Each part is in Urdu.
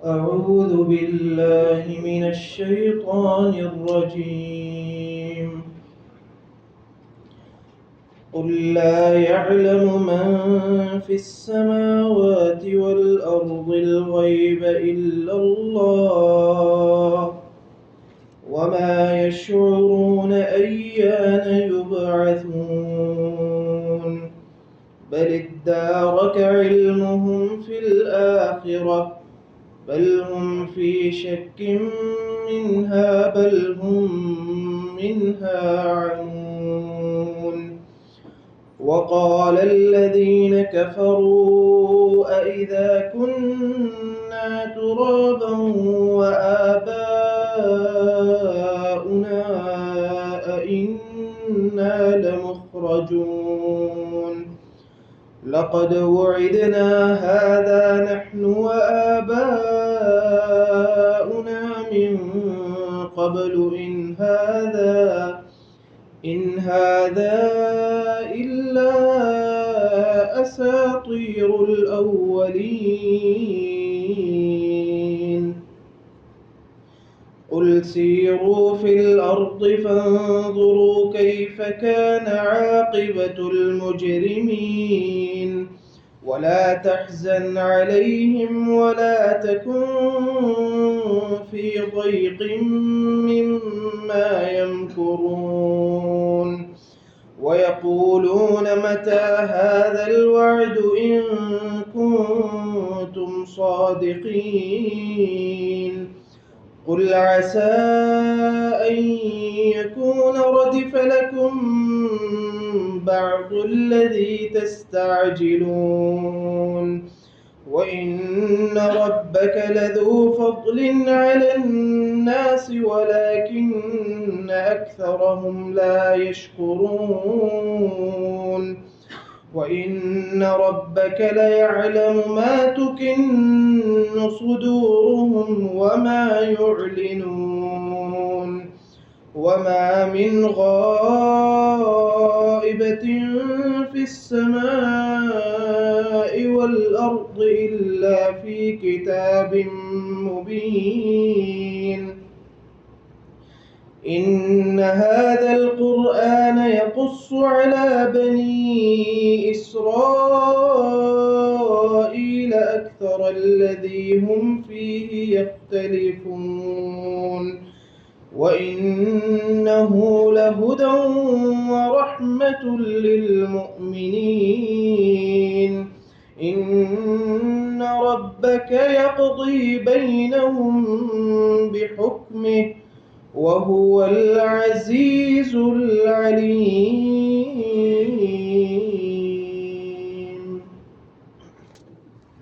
أعوذ بالله من الشيطان الرجيم. قل لا يعلم من في السماوات والأرض الغيب إلا الله وما يشعرون أيان يبعثون بل ادارك علمهم في الآخرة بل هم في شك منها بل هم منها عمون. وقال الذين كفروا أئذا كنا ترابا وآباؤنا أئنا لمخرجون لقد وعدنا هذا نحن وآباؤنا من قبل إن هذا إلا أساطير الأولين. قل سيروا في الأرض فانظروا كيف كان عاقبة المجرمين ولا تحزن عليهم ولا تكن في ضيق مما يمكرون ويقولون متى هذا الوعد إن كنتم صادقين. قل عسى أن يكون ردف لكم بعض الذي تستعجلون وإن ربك لذو فضل على الناس ولكن أكثرهم لا يشكرون. وإن ربك ليعلم ما تكن صدورهم وما يعلنون وما من غائبة في السماء والأرض إلا في كتاب مبين. إن هذا القرآن يقص على بني إسرائيل أكثر الذي هم فيه يختلفون وإنه لهدى ورحمة للمؤمنين. إن ربك يقضي بينهم بحكمه وهو العزيز العليم.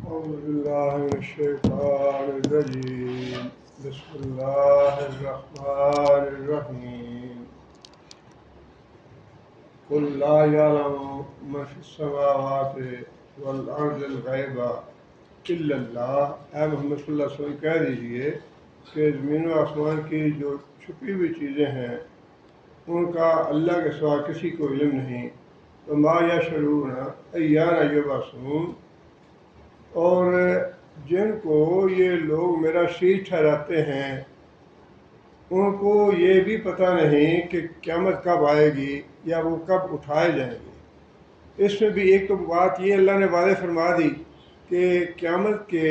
أعوذ بالله من الشيطان الرجيم. بسم الله الرحمن الرحيم. قل لا يعلم من في السماوات والأرض الغيب إلا الله. اے محمد صلی اللہ علیہ وسلم کہہ دیجئے کہ زمین و آسمان کی جو چھپی ہوئی چیزیں ہیں ان کا اللہ کے سوا کسی کو علم نہیں. وما یشعرون ایان یبعثون، اور جن کو یہ لوگ میرا شریک ٹھہراتے ہیں ان کو یہ بھی پتہ نہیں کہ قیامت کب آئے گی یا وہ کب اٹھائے جائیں گے. اس میں بھی ایک تو بات یہ اللہ نے واضح فرما دی کہ قیامت کے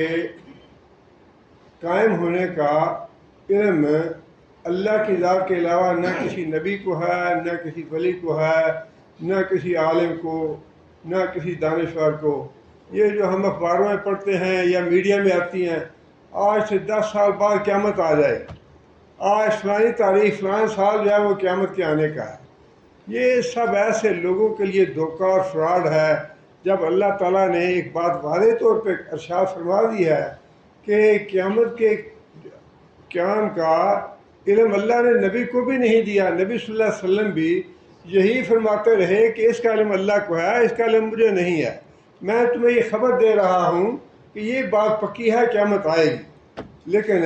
قائم ہونے کا علم اللہ کی ذات کے علاوہ نہ کسی نبی کو ہے، نہ کسی ولی کو ہے، نہ کسی عالم کو، نہ کسی دانشور کو. یہ جو ہم اخباروں میں پڑھتے ہیں یا میڈیا میں آتی ہیں آج سے 10 سال بعد قیامت آ جائے، آج فلانی تاریخ فلان سال جو ہے وہ قیامت کے آنے کا ہے، یہ سب ایسے لوگوں کے لیے دھوکہ اور فراڈ ہے. جب اللہ تعالیٰ نے ایک بات واضح طور پہ ارشاد فرما دی ہے کہ قیامت کے قیام کا علم اللہ نے نبی کو بھی نہیں دیا، نبی صلی اللہ علیہ وسلم بھی یہی فرماتے رہے کہ اس کا علم اللہ کو ہے، اس کا علم مجھے نہیں ہے. میں تمہیں یہ خبر دے رہا ہوں کہ یہ بات پکی ہے قیامت آئے گی. لیکن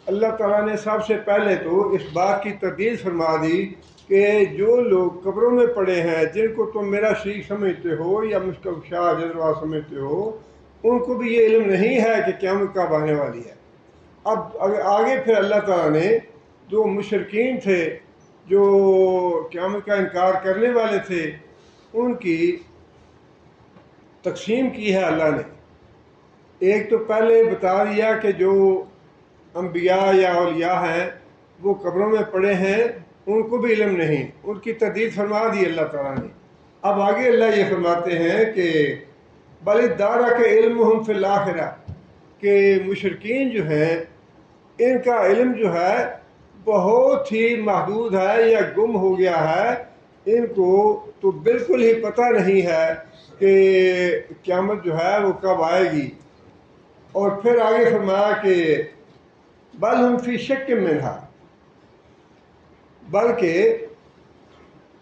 اللہ تعالیٰ نے سب سے پہلے تو اس بات کی تردید فرما دی کہ جو لوگ قبروں میں پڑے ہیں جن کو تم میرا شریک سمجھتے ہو یا مشکل شاہ جذبہ سمجھتے ہو ان کو بھی یہ علم نہیں ہے کہ قیامت کب آنے والی ہے. اب آگے پھر اللہ تعالیٰ نے جو مشرکین تھے، جو قیامت کا انکار کرنے والے تھے، ان کی تقسیم کی ہے اللہ نے۔ ایک تو پہلے بتا دیا کہ جو انبیاء یا اولیاء ہیں وہ قبروں میں پڑے ہیں، ان کو بھی علم نہیں، ان کی تردید فرما دی اللہ تعالیٰ نے۔ اب آگے اللہ یہ فرماتے ہیں کہ بل ادارہ کے علم فی الآخرہ، کہ مشرکین جو ہیں ان کا علم جو ہے بہت ہی محدود ہے یا گم ہو گیا ہے، ان کو تو بالکل ہی پتہ نہیں ہے کہ قیامت جو ہے وہ کب آئے گی۔ اور پھر آگے فرمایا کہ بل ہم فی شک منہا، بلکہ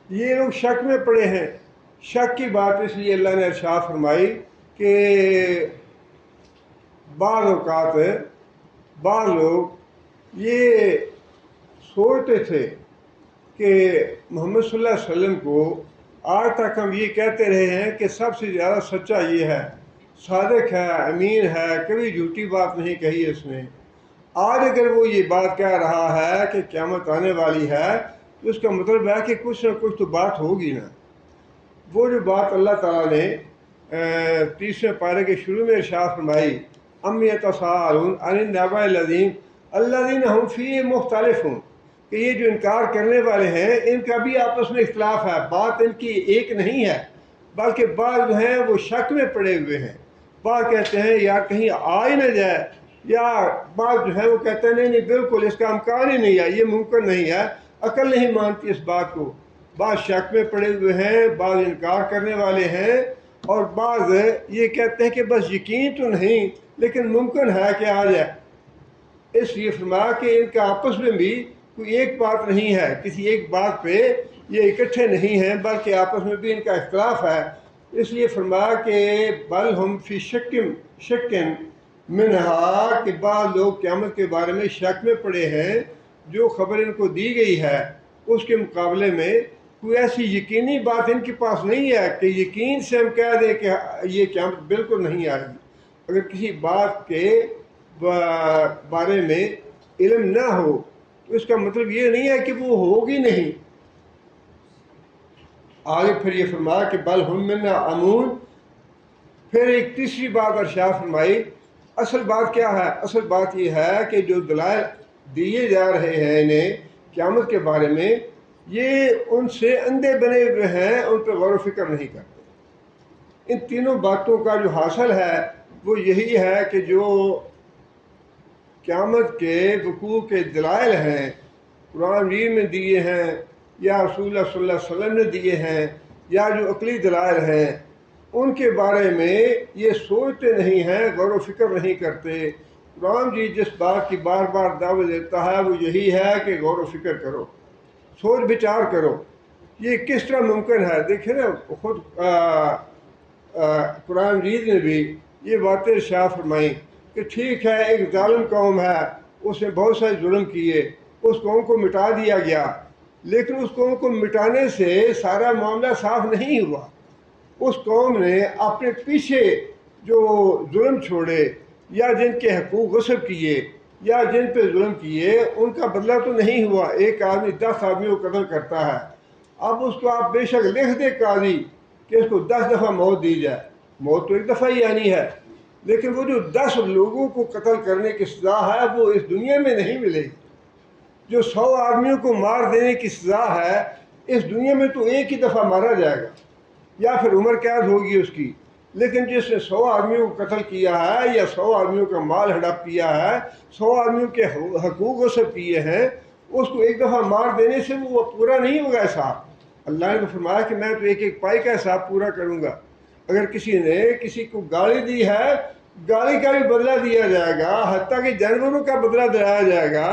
یہ لوگ شک میں پڑے ہیں۔ شک کی بات اس لیے اللہ نے ارشاد فرمائی کہ بعض اوقات بعض لوگ یہ سوچتے تھے کہ محمد صلی اللہ علیہ وسلم کو آج تک ہم یہ کہتے رہے ہیں کہ سب سے زیادہ سچا یہ ہے، صادق ہے، امین ہے، کبھی جھوٹی بات نہیں کہی اس نے۔ آج اگر وہ یہ بات کہہ رہا ہے کہ قیامت آنے والی ہے تو اس کا مطلب ہے کہ کچھ نہ کچھ تو بات ہوگی نا۔ وہ جو بات اللہ تعالیٰ نے 30ویں پارے کے شروع میں ارشاد فرمائی، ام یتساءلون عن النبأ العظیم الذین هم فیہ مختلفون، کہ یہ جو انکار کرنے والے ہیں ان کا بھی آپس میں اختلاف ہے، بات ان کی ایک نہیں ہے، بلکہ بعض جو ہیں وہ شک میں پڑے ہوئے ہیں۔ بعض کہتے ہیں یار کہیں آ ہی نہ جائے، یا بعض جو ہے وہ کہتے ہیں نہیں بالکل اس کا امکان ہی نہیں ہے، یہ ممکن نہیں ہے، عقل نہیں مانتی اس بات کو۔ بعض شک میں پڑے ہوئے ہیں، بعض انکار کرنے والے ہیں، اور بعض یہ کہتے ہیں کہ بس یقین تو نہیں لیکن ممکن ہے کہ آ جائے۔ اس لیے فرمایا کہ ان کا آپس میں بھی کوئی ایک بات نہیں ہے، کسی ایک بات پہ یہ اکٹھے نہیں ہیں، بلکہ آپس میں بھی ان کا اختلاف ہے۔ اس لیے فرمایا کہ بل ہم فی شکن منہا، کہ بعض لوگ قیامت کے بارے میں شک میں پڑے ہیں، جو خبر ان کو دی گئی ہے اس کے مقابلے میں کوئی ایسی یقینی بات ان کے پاس نہیں ہے کہ یقین سے ہم کہہ دیں کہ یہ قیامت بالکل نہیں آئے گی۔ اگر کسی بات کے بارے میں علم نہ ہو تو اس کا مطلب یہ نہیں ہے کہ وہ ہوگی نہیں۔ آگے پھر یہ فرمایا کہ بل ہم منا امون، پھر ایک تیسری بات ارشاد فرمائی۔ اصل بات کیا ہے؟ اصل بات یہ ہے کہ جو دلائل دیے جا رہے ہیں انہیں قیامت کے بارے میں، یہ ان سے اندھے بنے ہوئے ہیں، ان پہ غور و فکر نہیں کرتے۔ ان تینوں باتوں کا جو حاصل ہے وہ یہی ہے کہ جو قیامت کے وقوع کے دلائل ہیں قرآن مجید میں دیے ہیں یا رسول اللہ صلی اللہ علیہ وسلم نے دیے ہیں، یا جو عقلی دلائل ہیں، ان کے بارے میں یہ سوچتے نہیں ہیں، غور و فکر نہیں کرتے۔ قرآن جی جس بات کی بار بار دعوت دیتا ہے وہ یہی ہے کہ غور و فکر کرو، سوچ بچار کرو، یہ کس طرح ممکن ہے۔ دیکھیں نا، خود قرآن مجید نے بھی یہ باتیں ارشاد فرمائیں کہ ٹھیک ہے ایک ظالم قوم ہے، اس نے بہت سارے ظلم کیے، اس قوم کو مٹا دیا گیا، لیکن اس قوم کو مٹانے سے سارا معاملہ صاف نہیں ہوا۔ اس قوم نے اپنے پیچھے جو ظلم چھوڑے یا جن کے حقوق غصب کیے یا جن پہ ظلم کیے، ان کا بدلہ تو نہیں ہوا۔ ایک آدمی 10 آدمیوں کو قتل کرتا ہے، اب اس کو آپ بے شک لکھ دے قاضی کہ اس کو 10 دفعہ موت دی جائے، موت تو ایک دفعہ ہی آنی ہے، لیکن وہ جو 10 لوگوں کو قتل کرنے کی سزا ہے وہ اس دنیا میں نہیں ملے گی۔ جو 100 آدمیوں کو مار دینے کی سزا ہے اس دنیا میں تو ایک ہی دفعہ مارا جائے گا یا پھر عمر قید ہوگی اس کی، لیکن جس نے 100 آدمیوں کو قتل کیا ہے یا 100 آدمیوں کا مال ہڑپ کیا ہے، 100 آدمیوں کے حقوق غصب کیے ہیں، اس کو ایک دفعہ مار دینے سے وہ پورا نہیں ہوگا حساب۔ اللہ نے تو فرمایا کہ میں تو ایک ایک پائی کا حساب پورا کروں گا۔ اگر کسی نے کسی کو گالی دی ہے، گالی کا بھی بدلہ دیا جائے گا، حتیٰ کہ جانوروں کا بدلہ دلایا جائے گا۔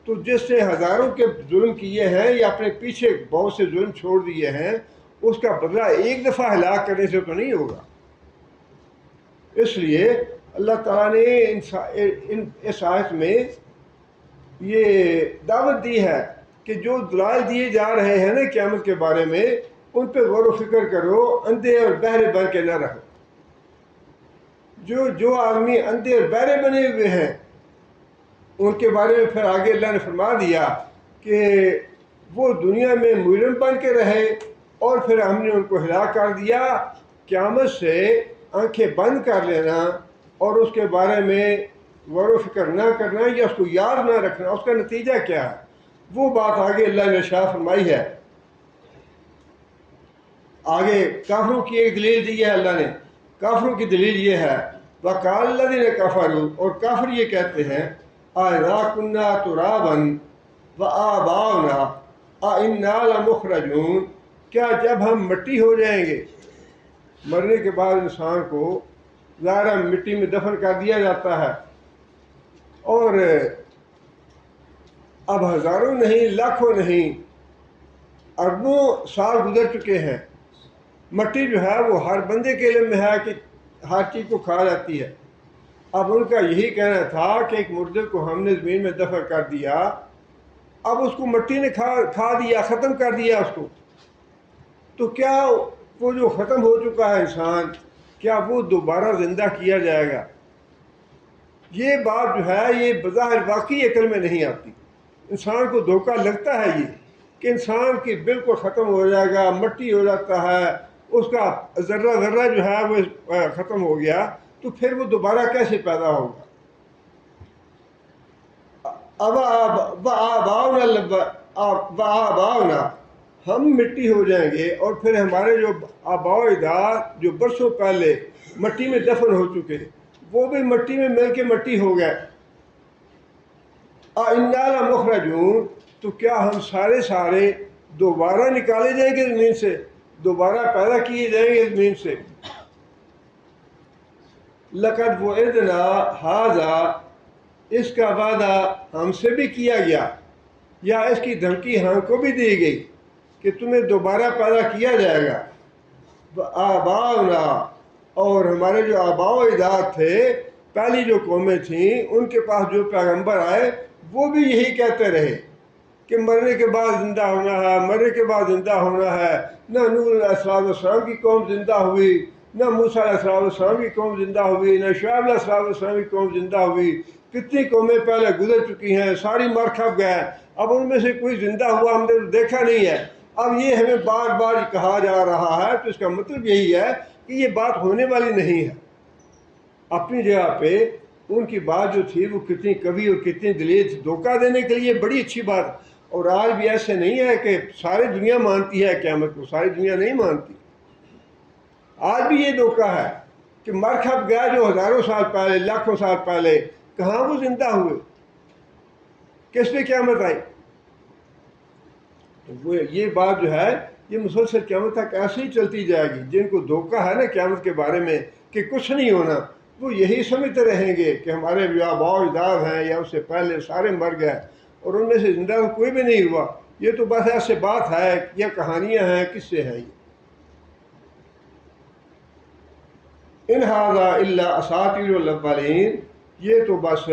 تو جس نے ہزاروں کے ظلم کیے ہیں یا اپنے پیچھے بہت سے ظلم چھوڑ دیے ہیں، اس کا بدلہ ایک دفعہ ہلاک کرنے سے تو نہیں ہوگا۔ اس لیے اللہ تعالیٰ نے اس آیت میں یہ دعوت دی ہے کہ جو دلائل دیے جا رہے ہیں نا قیامت کے بارے میں، ان پہ غور و فکر کرو، اندھے اور بہرے بن کے نہ رہو۔ جو آدمی اندھے اور بہرے بنے ہوئے ہیں ان کے بارے میں پھر آگے اللہ نے فرما دیا کہ وہ دنیا میں مجرم بن کے رہے اور پھر ہم نے ان کو ہلاک کر دیا۔ قیامت سے آنکھیں بند کر لینا اور اس کے بارے میں غور و فکر نہ کرنا یا اس کو یاد نہ رکھنا، اس کا نتیجہ کیا ہے، وہ بات آگے اللہ نے ارشاد فرمائی ہے۔ آگے کافروں کی ایک دلیل دی ہے اللہ نے، کافروں کی دلیل یہ ہے وَقَالَ الَّذِينَ كَفَرُوا، اور کافر یہ کہتے ہیں أَإِذَا كُنَّا تُرَابًا وَآبَاؤُنَا أَإِنَّا لَمُخْرَجُونَ، کیا جب ہم مٹی ہو جائیں گے، مرنے کے بعد انسان کو ظاہر مٹی میں دفن کر دیا جاتا ہے، اور اب ہزاروں نہیں لاکھوں نہیں اربوں سال گزر چکے ہیں، مٹی جو ہے وہ ہر بندے کے علم میں ہے کہ ہر چیز کو کھا جاتی ہے۔ اب ان کا یہی کہنا تھا کہ ایک مردے کو ہم نے زمین میں دفن کر دیا، اب اس کو مٹی نے کھا دیا، ختم کر دیا اس کو، تو کیا وہ جو ختم ہو چکا ہے انسان، کیا وہ دوبارہ زندہ کیا جائے گا؟ یہ بات جو ہے یہ بظاہر واقعی عقل میں نہیں آتی، انسان کو دھوکہ لگتا ہے یہ کہ انسان کی بالکل ختم ہو جائے گا، مٹی ہو جاتا ہے، اس کا ذرہ ذرہ جو ہے وہ ختم ہو گیا، تو پھر وہ دوبارہ کیسے پیدا ہوگا؟ آباؤنا، ہم مٹی ہو جائیں گے اور پھر ہمارے جو آباء و اجداد جو برسوں پہلے مٹی میں دفن ہو چکے وہ بھی مٹی میں مل کے مٹی ہو گئے۔ اِنَّا لَمُخْرَجُونَ، تو کیا ہم سارے دوبارہ نکالے جائیں گے زمین سے، دوبارہ پیدا کیے جائیں گے زمین سے؟ لَقَدْ وُعِدْنَا هَٰذَا، اس کا وعدہ ہم سے بھی کیا گیا، یا اس کی دھمکی ہم کو بھی دی گئی کہ تمہیں دوبارہ پیدا کیا جائے گا۔ آباؤنا، اور ہمارے جو آباء و اجداد تھے، پہلی جو قومیں تھیں ان کے پاس جو پیغمبر آئے وہ بھی یہی کہتے رہے کہ مرنے کے بعد زندہ ہونا ہے، مرنے کے بعد زندہ ہونا ہے۔ نہ نوح علیہ السلام کی قوم زندہ ہوئی، نہ موسیٰ علیہ السلام کی قوم زندہ ہوئی، نہ شعیب علیہ السلام کی قوم زندہ ہوئی۔ کتنی قومیں پہلے گزر چکی ہیں، ساری مر کھپ گئے، اب ان میں سے کوئی زندہ ہوا ہم نے دیکھا نہیں ہے۔ اب یہ ہمیں بار بار کہا جا رہا ہے، تو اس کا مطلب یہی ہے کہ یہ بات ہونے والی نہیں ہے۔ اپنی جگہ پہ ان کی بات جو تھی وہ کتنی کبھی اور کتنی دلیل تھی، دھوکہ دینے کے لیے بڑی اچھی بات۔ اور آج بھی ایسے نہیں ہے کہ ساری دنیا مانتی ہے قیامت کو، ساری دنیا نہیں مانتی۔ آج بھی یہ دھوکہ ہے کہ مر کھپ گیا جو ہزاروں سال پہلے، لاکھوں سال پہلے، کہاں وہ زندہ ہوئے، کس پہ قیامت آئی؟ وہ یہ بات جو ہے یہ مسلسل قیامت تک ایسے ہی چلتی جائے گی۔ جن کو دھوکہ ہے نا قیامت کے بارے میں کہ کچھ نہیں ہونا، وہ یہی سمجھتے رہیں گے کہ ہمارے جو آباء و اجداد ہیں یا اس سے پہلے سارے مر گئے اور ان میں سے زندہ کوئی بھی نہیں ہوا، یہ تو بس ایسے بات ہے یا کہانیاں ہیں، کس سے ہیں یہ؟ ان ھذا الا اساطیر الاولین، یہ تو بس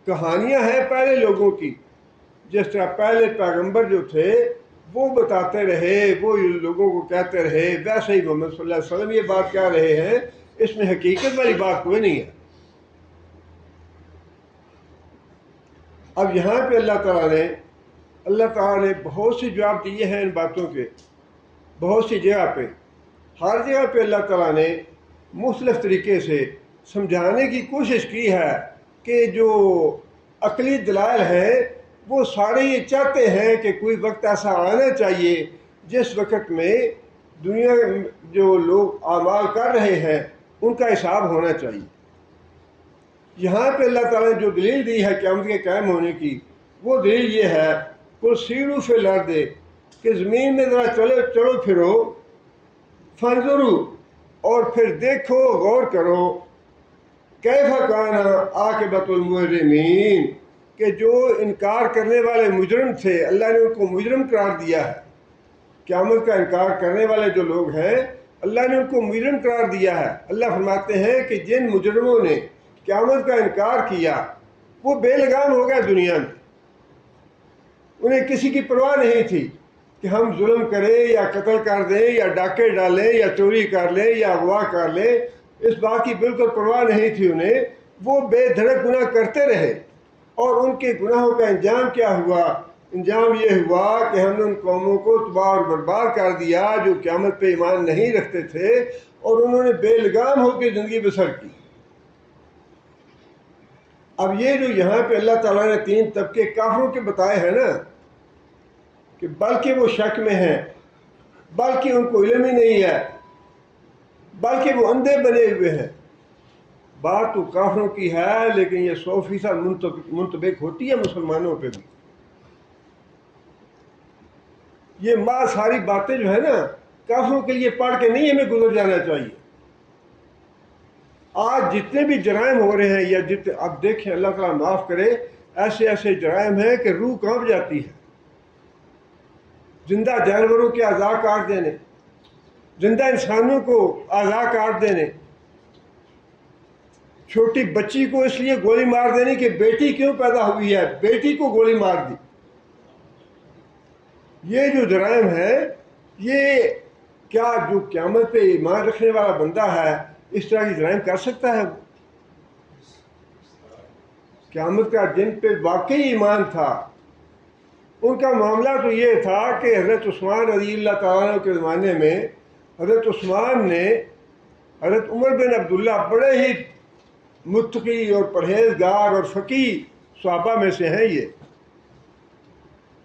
کہانیاں ہیں پہلے لوگوں کی، جس طرح پہلے پیغمبر جو تھے وہ بتاتے رہے، وہ لوگوں کو کہتے رہے، ویسے ہی محمد صلی اللہ علیہ وسلم یہ بات کہہ رہے ہیں، اس میں حقیقت والی بات کوئی نہیں ہے۔ اب یہاں پہ اللہ تعالیٰ نے بہت سی جواب دیے ہیں ان باتوں کے، بہت سی جگہ پہ، ہر جگہ پہ اللہ تعالیٰ نے مختلف طریقے سے سمجھانے کی کوشش کی ہے کہ جو عقلی دلائل ہیں وہ سارے یہ چاہتے ہیں کہ کوئی وقت ایسا آنا چاہیے جس وقت میں دنیا جو لوگ اعمال کر رہے ہیں ان کا حساب ہونا چاہیے۔ یہاں پہ اللہ تعالیٰ نے جو دلیل دی ہے قیامت کے قائم ہونے کی، وہ دلیل یہ ہے قل سیروا فی الارض، کہ زمین میں ذرا چلو پھرو، فانظروا، اور پھر دیکھو غور کرو، کیف کان عاقبۃ المجرمین، کہ جو انکار کرنے والے مجرم تھے اللہ نے ان کو مجرم قرار دیا ہے۔ قیامت کا انکار کرنے والے جو لوگ ہیں اللہ نے ان کو مجرم قرار دیا ہے۔ اللہ فرماتے ہیں کہ جن مجرموں نے قیامت کا انکار کیا وہ بے لگام ہو گئے دنیا میں، انہیں کسی کی پرواہ نہیں تھی کہ ہم ظلم کریں یا قتل کر دیں یا ڈاکے ڈالیں یا چوری کر لیں یا اغوا کر لیں، اس بات کی بالکل پرواہ نہیں تھی انہیں، وہ بے دھڑک گناہ کرتے رہے اور ان کے گناہوں کا انجام کیا ہوا؟ انجام یہ ہوا کہ ہم نے ان قوموں کو تباہ اور برباد کر دیا جو قیامت پہ ایمان نہیں رکھتے تھے، اور انہوں نے بے لگام ہو کے زندگی بسر کی۔ اب یہ جو یہاں پہ اللہ تعالیٰ نے 3 طبقے کافروں کے بتائے ہیں نا، کہ بلکہ وہ شک میں ہیں، بلکہ ان کو علم ہی نہیں ہے، بلکہ وہ اندھے بنے ہوئے ہیں۔ بات تو کافروں کی ہے، لیکن یہ 100% منطبق ہوتی ہے مسلمانوں پہ بھی۔ یہ ساری باتیں جو ہے نا کافروں کے لیے پڑھ کے نہیں ہمیں گزر جانا چاہیے۔ آج جتنے بھی جرائم ہو رہے ہیں، یا جتنے اب دیکھیں، اللہ تعالیٰ معاف کرے، ایسے ایسے جرائم ہیں کہ روح کانپ جاتی ہے۔ زندہ جانوروں کے اعضاء کاٹ دینے، زندہ انسانوں کو اعضاء کاٹ دینے، چھوٹی بچی کو اس لیے گولی مار دینے کہ بیٹی کیوں پیدا ہوئی ہے، بیٹی کو گولی مار دی۔ یہ جو جرائم ہے، یہ کیا جو قیامت پہ ایمان رکھنے والا بندہ ہے اس طرح کی جرائم کر سکتا ہے؟ وہ قیامت کا دن پہ واقعی ایمان تھا۔ ان کا معاملہ تو یہ تھا کہ حضرت عثمان رضی اللہ تعالیٰ عنہ کے زمانے میں حضرت عثمان نے حضرت عمر بن عبداللہ، بڑے ہی متقی اور پرہیزگار اور فقیہ صحابہ میں سے ہیں، یہ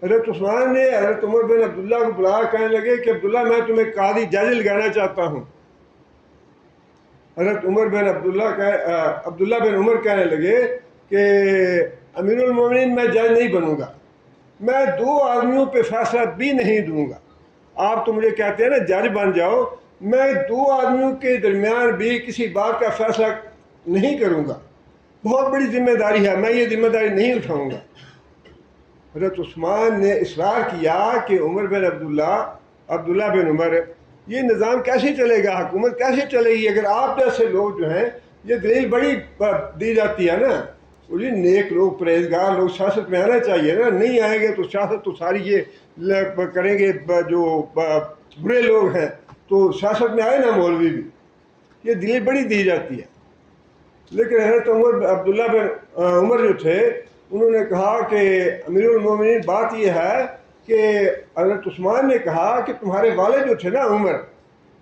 حضرت عثمان نے حضرت عمر بن عبداللہ کو بلایا، کہنے لگے کہ عبداللہ میں تمہیں قاضی جج لگانا چاہتا ہوں۔ حضرت عبداللہ بن عمر کہنے لگے کہ امیر المومنین میں جج نہیں بنوں گا، میں 2 آدمیوں پہ فیصلہ بھی نہیں دوں گا۔ آپ تو مجھے کہتے ہیں نا جج بن جاؤ، میں 2 آدمیوں کے درمیان بھی کسی بات کا فیصلہ نہیں کروں گا، بہت بڑی ذمہ داری ہے، میں یہ ذمہ داری نہیں اٹھاؤں گا۔ حضرت عثمان نے اصرار کیا کہ عمر بن عبداللہ بن عمر، یہ نظام کیسے چلے گا، حکومت کیسے چلے گی اگر آپ جیسے لوگ جو ہیں، یہ دلیل بڑی دی جاتی ہے نا، یہ نیک لوگ، پرہیزگار لوگ سیاست میں آنا چاہیے نا، نہیں آئیں گے تو سیاست تو ساری یہ کریں گے، جو برے لوگ ہیں تو سیاست میں آئے نا مولوی بھی، یہ دلیل بڑی دی جاتی ہے۔ لیکن حضرت عبداللہ بن عمر جو تھے، انہوں نے کہا کہ امیر المومنین بات یہ ہے کہ حضرت عثمان نے کہا کہ تمہارے والد جو تھے نا عمر،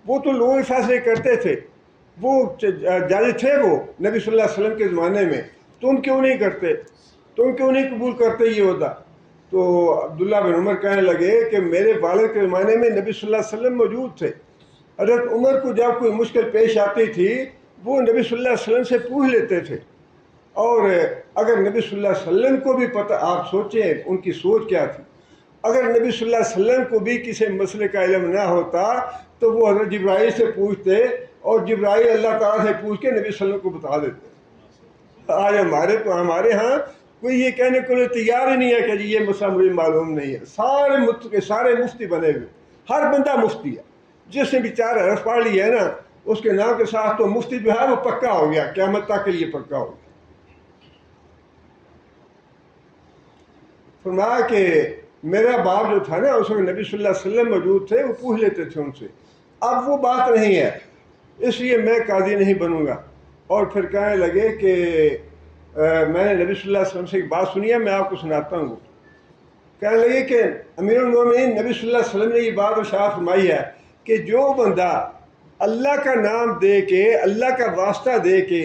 وہ تو لوگوں کے فیصلے کرتے تھے، وہ جج تھے وہ نبی صلی اللہ علیہ وسلم کے زمانے میں، تم کیوں نہیں کرتے، تم کیوں نہیں قبول کرتے یہ عہدہ؟ تو عبداللہ بن عمر کہنے لگے کہ میرے والد کے زمانے میں نبی صلی اللہ علیہ وسلم موجود تھے، حضرت عمر کو جب کوئی مشکل پیش آتی تھی وہ نبی صلی اللہ علیہ وسلم سے پوچھ لیتے تھے، اور اگر نبی صلی اللہ علیہ وسلم کو بھی پتہ، آپ سوچیں ان کی سوچ کیا تھی، اگر نبی صلی اللہ علیہ وسلم کو بھی کسی مسئلے کا علم نہ ہوتا تو وہ حضرت جبرائیل سے پوچھتے، اور جبرائیل اللہ تعالیٰ سے پوچھ کے نبی صلی اللہ علیہ وسلم کو بتا دیتے۔ آج ہمارے ہاں کوئی یہ کہنے کو تیار ہی نہیں ہے کہ جی یہ مسئلہ مجھے معلوم نہیں ہے، سارے ملک کے سارے مفتی بنے ہوئے، ہر بندہ مفتی ہے، جس نے بھی 4 حرف پڑھ لی ہے نا اس کے نام کے ساتھ تو مفتی جو ہے وہ پکا ہو گیا، قیامت تک کے لیے پکا ہو گیا۔ فرمایا کہ میرا باپ جو تھا نا اس میں نبی صلی اللہ علیہ وسلم موجود تھے، وہ پوچھ لیتے تھے ان سے، اب وہ بات نہیں ہے، اس لیے میں قاضی نہیں بنوں گا۔ اور پھر کہنے لگے کہ میں نے نبی صلی اللہ علیہ وسلم سے ایک بات سنی ہے، میں آپ کو سناتا ہوں۔ کہنے لگے کہ امیر المومنین نبی صلی اللہ علیہ وسلم نے یہ بات ارشاد فرمائی ہے کہ جو بندہ اللہ کا نام دے کے، اللہ کا واسطہ دے کے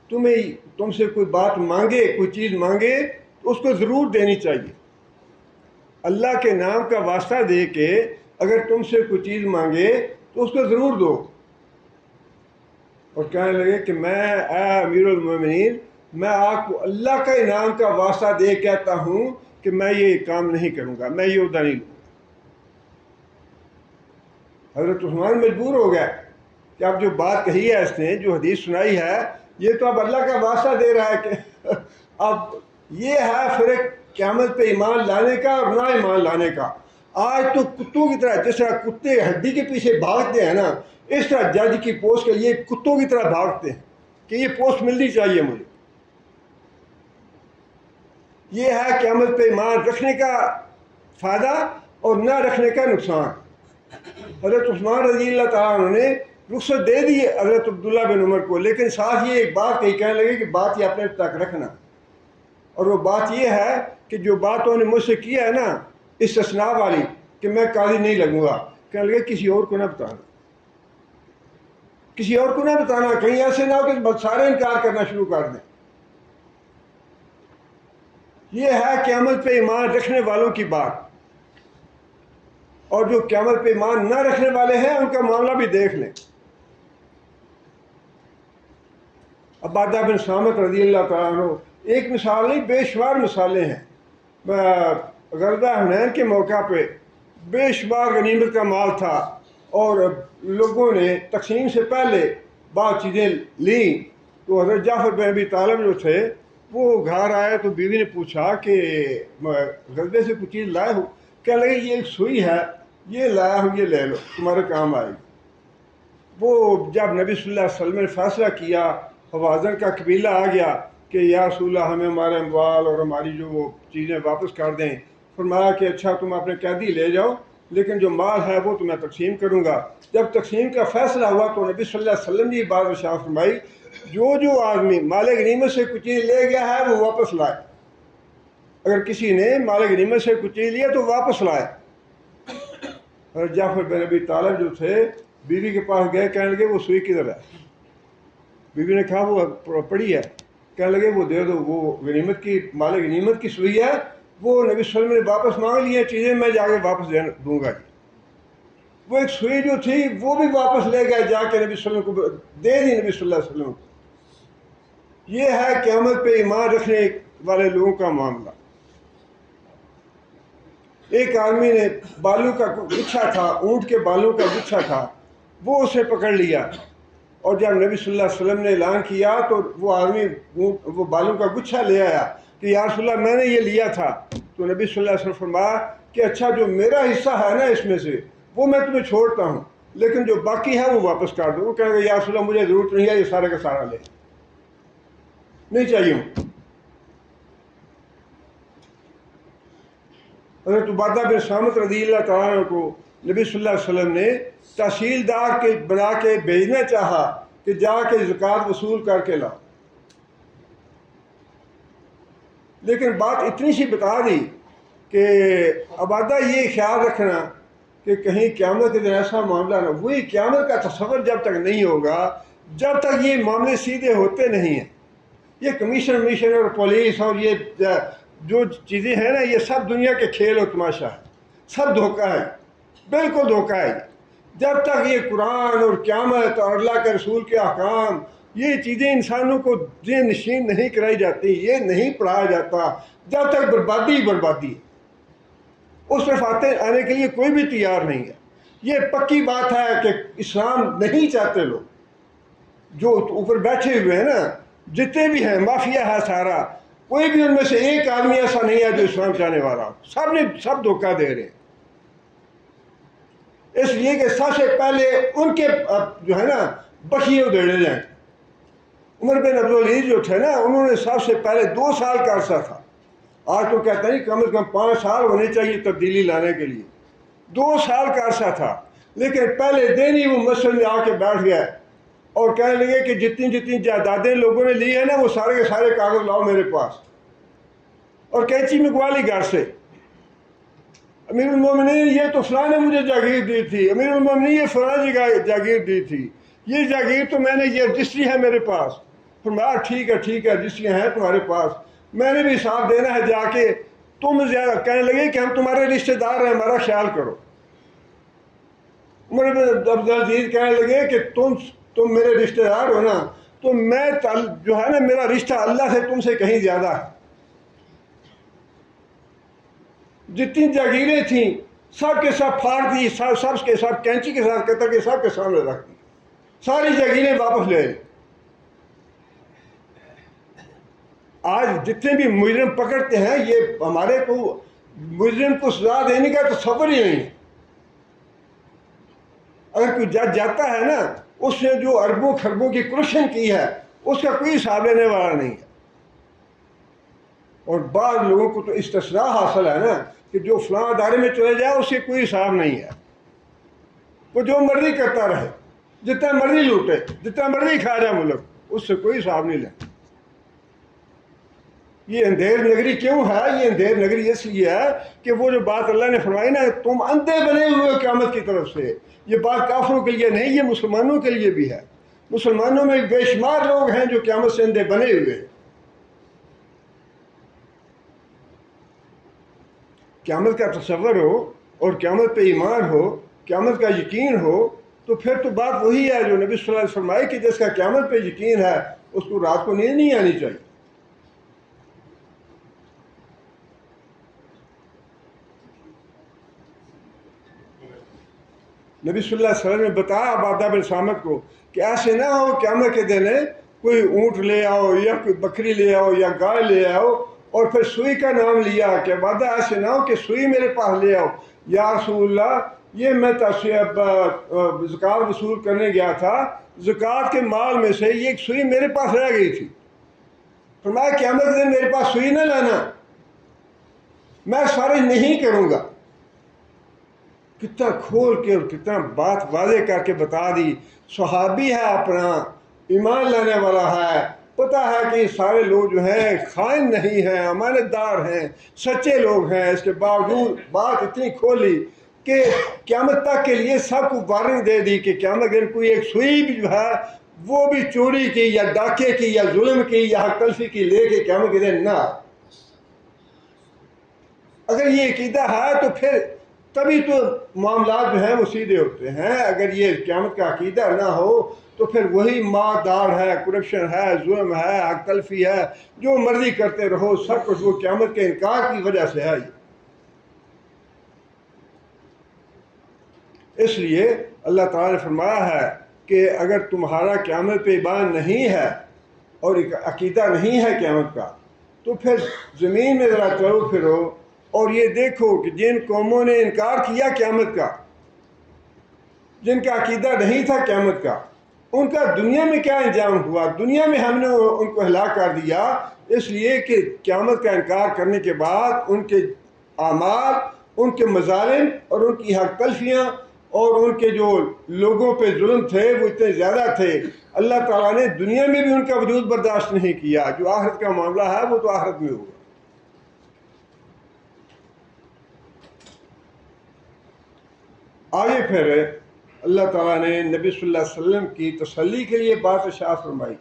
تم سے کوئی بات مانگے، کوئی چیز مانگے تو اس کو ضرور دینی چاہیے۔ اللہ کے نام کا واسطہ دے کے اگر تم سے کوئی چیز مانگے تو اس کو ضرور دو۔ اور کہنے لگے کہ میں اے امیر المومنین، میں آپ کو اللہ کا انعام کا واسطہ دے کہتا ہوں کہ میں یہ کام نہیں کروں گا، میں یہ عہدہ نہیں لوں گا۔ حضرت عثمان مجبور ہو گیا کہ اب جو بات کہی ہے اس نے، جو حدیث سنائی ہے، یہ تو اب اللہ کا واسطہ دے رہا ہے کہ اب یہ ہے فرق قیامت پہ ایمان لانے کا اور نہ ایمان لانے کا۔ آج تو کتوں کی طرح، جس طرح کتے ہڈی کے پیچھے بھاگتے ہیں نا، اس طرح جج کی پوسٹ کے لیے کتوں کی طرح بھاگتے ہیں کہ یہ پوسٹ ملنی چاہیے مجھے۔ یہ ہے قیامت پہ ایمان رکھنے کا فائدہ اور نہ رکھنے کا نقصان۔ حضرت عثمان رضی اللہ تعالیٰ عنہ نے رخصت دے دی حضرت عبداللہ بن عمر کو، لیکن ساتھ یہ ایک بات کہی، کہنے لگے کہ بات یہ اپنے تک رکھنا، اور وہ بات یہ ہے کہ جو بات انہوں نے مجھ سے کیا ہے نا استثناء والی کہ میں قاضی نہیں لگوں گا، کہنے لگے کسی اور کو نہ بتانا، کسی اور کو نہ بتانا، کہیں ایسے نہ ہو کہ سارے انکار کرنا شروع کر دیں۔ یہ ہے قیامت پہ ایمان رکھنے والوں کی بات، اور جو قیامت پہ ایمان نہ رکھنے والے ہیں ان کا معاملہ بھی دیکھ لیں۔ عبادہ بن صامت رضی اللہ تعالیٰ عنہ ایک مثال نہیں، بے شمار مثالیں ہیں۔ غزوہ حنین کے موقع پہ بے شمار غنیمت کا مال تھا، اور لوگوں نے تقسیم سے پہلے بعض چیزیں لیں، تو حضرت جعفر بن ابی طالب جو تھے وہ گھر آئے تو بیوی نے پوچھا کہ غزبے سے کچھ چیز لائے ہو؟ کہنے لگے یہ ایک سوئی ہے، یہ لایا ہوں، یہ لے لو، تمہارے کام آئے گی۔ وہ جب نبی صلی اللہ علیہ وسلم نے فیصلہ کیا، حوازن کا قبیلہ آ گیا کہ یا رسول اللہ ہمیں ہمارے اموال اور ہماری جو وہ چیزیں واپس کر دیں۔ فرمایا کہ اچھا تم اپنے قیدی لے جاؤ، لیکن جو مال ہے وہ تو میں تقسیم کروں گا۔ جب تقسیم کا فیصلہ ہوا تو نبی صلی اللہ علیہ وسلم نے یہ بات ارشاد فرمائی، جو آدمی مال غنیمت سے کچھ چیز لے گیا ہے وہ واپس لائے۔ اگر کسی نے مال غنیمت سے کچھ چیز لیا تو واپس لائے۔ اور جعفر بن ابی طالب جو تھے بیوی کے پاس گئے، کہنے لگے وہ سوئی کدھر ہے؟ بیوی نے کہا وہ پڑی ہے۔ کہنے لگے وہ دے دو، وہ غنیمت کی مال غنیمت کی سوئی ہے، وہ نبی صلی اللہ علیہ وسلم نے واپس مانگ لی چیزیں، میں جا کے واپس دوں گا جی۔ وہ ایک سوئی جو تھی وہ بھی واپس لے گئے، جا کے نبی صلی اللہ علیہ وسلم کو دے دی نبی صلی اللہ علیہ وسلم کو۔ یہ ہے قیامت پہ ایمان رکھنے والے لوگوں کا معاملہ۔ ایک آدمی نے بالوں کا گچھا تھا، اونٹ کے بالوں کا گچھا تھا، وہ اسے پکڑ لیا، اور جب نبی صلی اللہ علیہ وسلم نے اعلان کیا تو وہ آدمی وہ بالوں کا گچھا لے آیا کہ یا رسول اللہ میں نے یہ لیا تھا۔ تو نبی صلی اللہ علیہ وسلم فرمایا کہ اچھا جو میرا حصہ ہے نا اس میں سے وہ میں تمہیں چھوڑتا ہوں، لیکن جو باقی ہے وہ واپس کر دو۔ وہ کہیں گے یا رسول اللہ مجھے ضرورت نہیں ہے، یہ سارے کا سارا لے، نہیں چاہیے۔ حضرت عبادہ بن صامت رضی اللہ تعالیٰ عنہ کو نبی صلی اللہ علیہ وسلم نے تحصیلدار کے بنا کے بھیجنا چاہا کہ جا کے زکوٰۃ وصول کر کے لاؤ، لیکن بات اتنی سی بتا دی کہ عبادہ یہ خیال رکھنا کہ کہیں قیامت کے دن ایسا معاملہ نہ، وہی قیامت کا تصور جب تک نہیں ہوگا، جب تک یہ معاملے سیدھے ہوتے نہیں ہیں۔ یہ کمیشن اور پولیس اور یہ جو چیزیں ہیں نا، یہ سب دنیا کے کھیل اور تماشا ہے، سب دھوکہ ہے، بالکل دھوکہ ہے۔ جب تک یہ قرآن اور قیامت اور اللہ کے رسول کے احکام، یہ چیزیں انسانوں کو ذہن نشین نہیں کرائی جاتی، یہ نہیں پڑھایا جاتا، جب تک بربادی ہی بربادی ہے۔ اس طرف آنے کے لیے کوئی بھی تیار نہیں ہے۔ یہ پکی بات ہے کہ اسلام نہیں چاہتے لوگ، جو اوپر بیٹھے ہوئے ہیں نا، جتنے بھی ہیں، مافیا ہے سارا، کوئی بھی ان میں سے ایک آدمی ایسا نہیں ہے جو اسلام چاہنے والا، سب دھوکہ دے رہے ہیں۔ اس لیے کہ سب سے پہلے ان کے جو ہے نا بخیے ادھیڑے جائیں۔ عمر بن عبدالعزیز جو تھے نا، انہوں نے سب سے پہلے 2 سال کا عرصہ تھا، آج تو کہتا نہیں کم از کم 5 سال ہونے چاہیے تبدیلی لانے کے لیے، 2 سال کا عرصہ تھا، لیکن پہلے دن ہی وہ مسجد میں آ کے بیٹھ گیا اور کہنے لگے کہ جتنی جائیدادیں لوگوں نے لی ہیں نا، وہ سارے کے سارے کاغذ لاؤ میرے پاس، اور کینچی منگوا لی گھر سے۔ امیر المومنین یہ تو فلاں نے مجھے جاگیر دی تھی، امیر المومنین یہ فلاں جگہ جاگیر دی تھی، یہ جاگیر تو میں نے، یہ رجسٹری ہے میرے پاس۔ فرمایا ٹھیک ہے رجسٹریاں ہیں تمہارے پاس، میں نے بھی حساب دینا ہے جا کے، تم زیادہ کہنے لگے کہ ہم تمہارے رشتہ دار ہیں، ہمارا خیال کرو۔ عمر بن عبدالعزیز کہنے لگے کہ تم میرے رشتہ دار ہو نا، تو میں جو ہے نا میرا رشتہ اللہ سے تم سے کہیں زیادہ ہے۔ جتنی جاگیریں تھیں سب کے سب پھاڑ دی، سب کے سب کینچی کے ساتھ قطر کے سب کے سامنے رکھ دی، ساری جاگیریں واپس لے لی۔ آج جتنے بھی مجرم پکڑتے ہیں، یہ ہمارے کو مجرم کو سزا دینے کا تصور ہی نہیں ہے۔ اگر کوئی جج جاتا ہے نا، اس نے جو اربوں خربوں کی کرپشن کی ہے، اس کا کوئی حساب لینے والا نہیں ہے۔ اور بعض لوگوں کو تو استثناء حاصل ہے نا کہ جو فلاں ادارے میں چلے جائے اس سے کوئی حساب نہیں ہے، وہ جو مرضی کرتا رہے، جتنا مرضی لوٹے، جتنا مرضی کھا جائے ملک، اس سے کوئی حساب نہیں لے۔ یہ اندھیر نگری کیوں ہے؟ یہ اندھیر نگری اس لیے ہے کہ وہ جو بات اللہ نے فرمائی نا، تم اندھے بنے ہوئے ہو قیامت کی طرف سے، یہ بات کافروں کے لیے نہیں، یہ مسلمانوں کے لیے بھی ہے۔ مسلمانوں میں بے شمار لوگ ہیں جو قیامت سے اندھے بنے ہوئے ہیں۔ قیامت کا تصور ہو اور قیامت پہ ایمان ہو، قیامت کا یقین ہو، تو پھر تو بات وہی ہے جو نبی صلی اللہ علیہ وسلم فرمائے کہ جس کا قیامت پہ یقین ہے اس کو رات کو نیند نہیں آنی چاہیے۔ نبی صلی اللہ علیہ وسلم نے بتایا عبادہ بن صامت کو کہ ایسے نہ ہو قیامت کے دن کوئی اونٹ لے آؤ یا کوئی بکری لے آؤ یا گائے لے آؤ اور پھر سوئی کا نام لیا کہ عبادہ ایسے نہ ہو کہ سوئی میرے پاس لے آؤ، یا رسول اللہ یہ میں زکوٰۃ وصول کرنے گیا تھا، زکوٰۃ کے مال میں سے یہ ایک سوئی میرے پاس رہ گئی تھی، فرمایا قیامت کے دن میرے پاس سوئی نہ لانا، میں خارج نہیں کروں گا۔ کتنا کھول کے اور کتنا بات واضح کر کے بتا دی۔ صحابی ہے، اپنا ایمان لانے والا ہے، پتہ ہے کہ سارے لوگ جو ہیں خائن نہیں ہیں، امانت دار ہیں، سچے لوگ ہیں، اس کے باوجود بات اتنی کھولی کہ قیامت تک کے لیے سب کو وارننگ دے دی کہ قیامت دن کوئی ایک سوئی بھی جو ہے وہ بھی چوری کی یا ڈاکے کی یا ظلم کی یا حق تلفی کی لے کے قیامت کے دن نہ۔ اگر یہ عقیدہ ہے تو پھر تبھی تو معاملات جو ہیں وہ سیدھے ہوتے ہیں۔ اگر یہ قیامت کا عقیدہ نہ ہو تو پھر وہی مادار ہے، کرپشن ہے، ظلم ہے، حق تلفی ہے، جو مرضی کرتے رہو، سب کچھ وہ قیامت کے انکار کی وجہ سے ہے۔ اس لیے اللہ تعالیٰ نے فرمایا ہے کہ اگر تمہارا قیامت پہ ایمان نہیں ہے اور عقیدہ نہیں ہے قیامت کا، تو پھر زمین میں ذرا چلو پھرو اور یہ دیکھو کہ جن قوموں نے انکار کیا قیامت کا، جن کا عقیدہ نہیں تھا قیامت کا، ان کا دنیا میں کیا انجام ہوا۔ دنیا میں ہم نے ان کو ہلاک کر دیا، اس لیے کہ قیامت کا انکار کرنے کے بعد ان کے اعمال، ان کے مظالم اور ان کی حق تلفیاں اور ان کے جو لوگوں پہ ظلم تھے وہ اتنے زیادہ تھے، اللہ تعالیٰ نے دنیا میں بھی ان کا وجود برداشت نہیں کیا۔ جو آخرت کا معاملہ ہے وہ تو آخرت میں ہوگا۔ آگے پھر اللہ تعالیٰ نے نبی صلی اللہ علیہ وسلم کی تسلی کے لیے بات ارشاد فرمائی،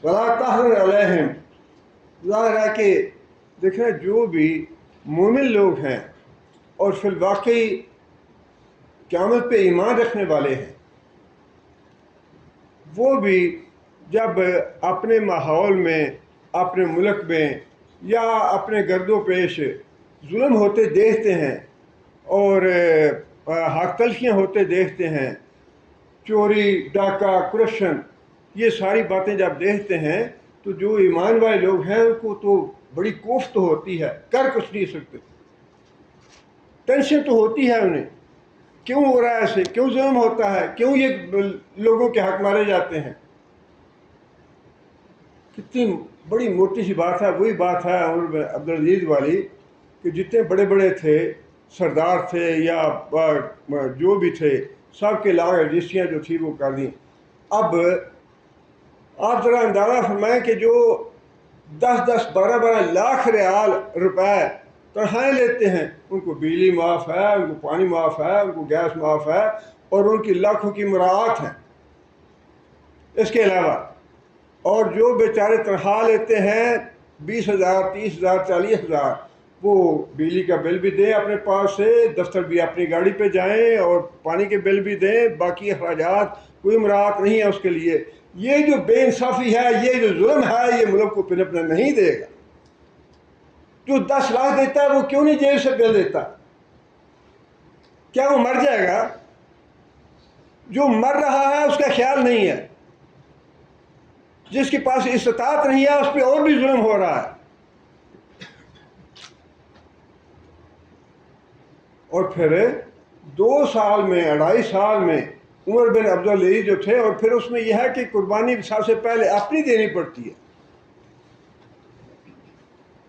وَلَا تَحْزَنْ عَلَيْهِمْ۔ ظاہر ہے کہ دیکھنا جو بھی مومن لوگ ہیں اور فی الواقع قیامت پہ ایمان رکھنے والے ہیں، وہ بھی جب اپنے ماحول میں، اپنے ملک میں یا اپنے گرد و پیش ظلم ہوتے دیکھتے ہیں اور حق تلفیاں ہوتے دیکھتے ہیں، چوری، ڈاکہ، کرپشن، یہ ساری باتیں جب دیکھتے ہیں تو جو ایمان والے لوگ ہیں ان کو تو بڑی کوفت ہوتی ہے، کر کچھ نہیں سکتے، ٹینشن تو ہوتی ہے انہیں، کیوں ہو رہا ہے ایسے، کیوں ظلم ہوتا ہے، کیوں یہ لوگوں کے حق مارے جاتے ہیں۔ کتنی بڑی موٹی سی بات ہے، وہی بات ہے عمر بن عبدالعزیز والی کہ جتنے بڑے بڑے تھے، سردار تھے یا جو بھی تھے، سب کے لاگ رجسٹریاں جو تھی وہ کر دیں۔ اب آپ ذرا اندازہ فرمائیں کہ جو 10-10 12-12 لاکھ ریال روپے تنخواہیں لیتے ہیں، ان کو بجلی معاف ہے، ان کو پانی معاف ہے، ان کو گیس معاف ہے اور ان کی لاکھوں کی مراعات ہیں۔ اس کے علاوہ اور جو بیچارے تنخواہ لیتے ہیں 20,000 30,000 40,000، وہ بجلی کا بل بھی دیں اپنے پاس سے، دفتر بھی اپنی گاڑی پہ جائیں اور پانی کے بل بھی دیں، باقی اخراجات کوئی مراعات نہیں ہے اس کے لیے۔ یہ جو بے انصافی ہے، یہ جو ظلم ہے، یہ ملک کو پنپنے نہیں دے گا۔ جو 10 لاکھ دیتا ہے وہ کیوں نہیں جیب سے بل دیتا؟ کیا وہ مر جائے گا؟ جو مر رہا ہے اس کا خیال نہیں ہے، جس کے پاس استطاعت نہیں ہے اس پہ اور بھی ظلم ہو رہا ہے۔ اور پھر 2 سال میں 2.5 سال میں عمر بن عبدالعزیز جو تھے، اور پھر اس میں یہ ہے کہ قربانی سب سے پہلے اپنی دینی پڑتی ہے۔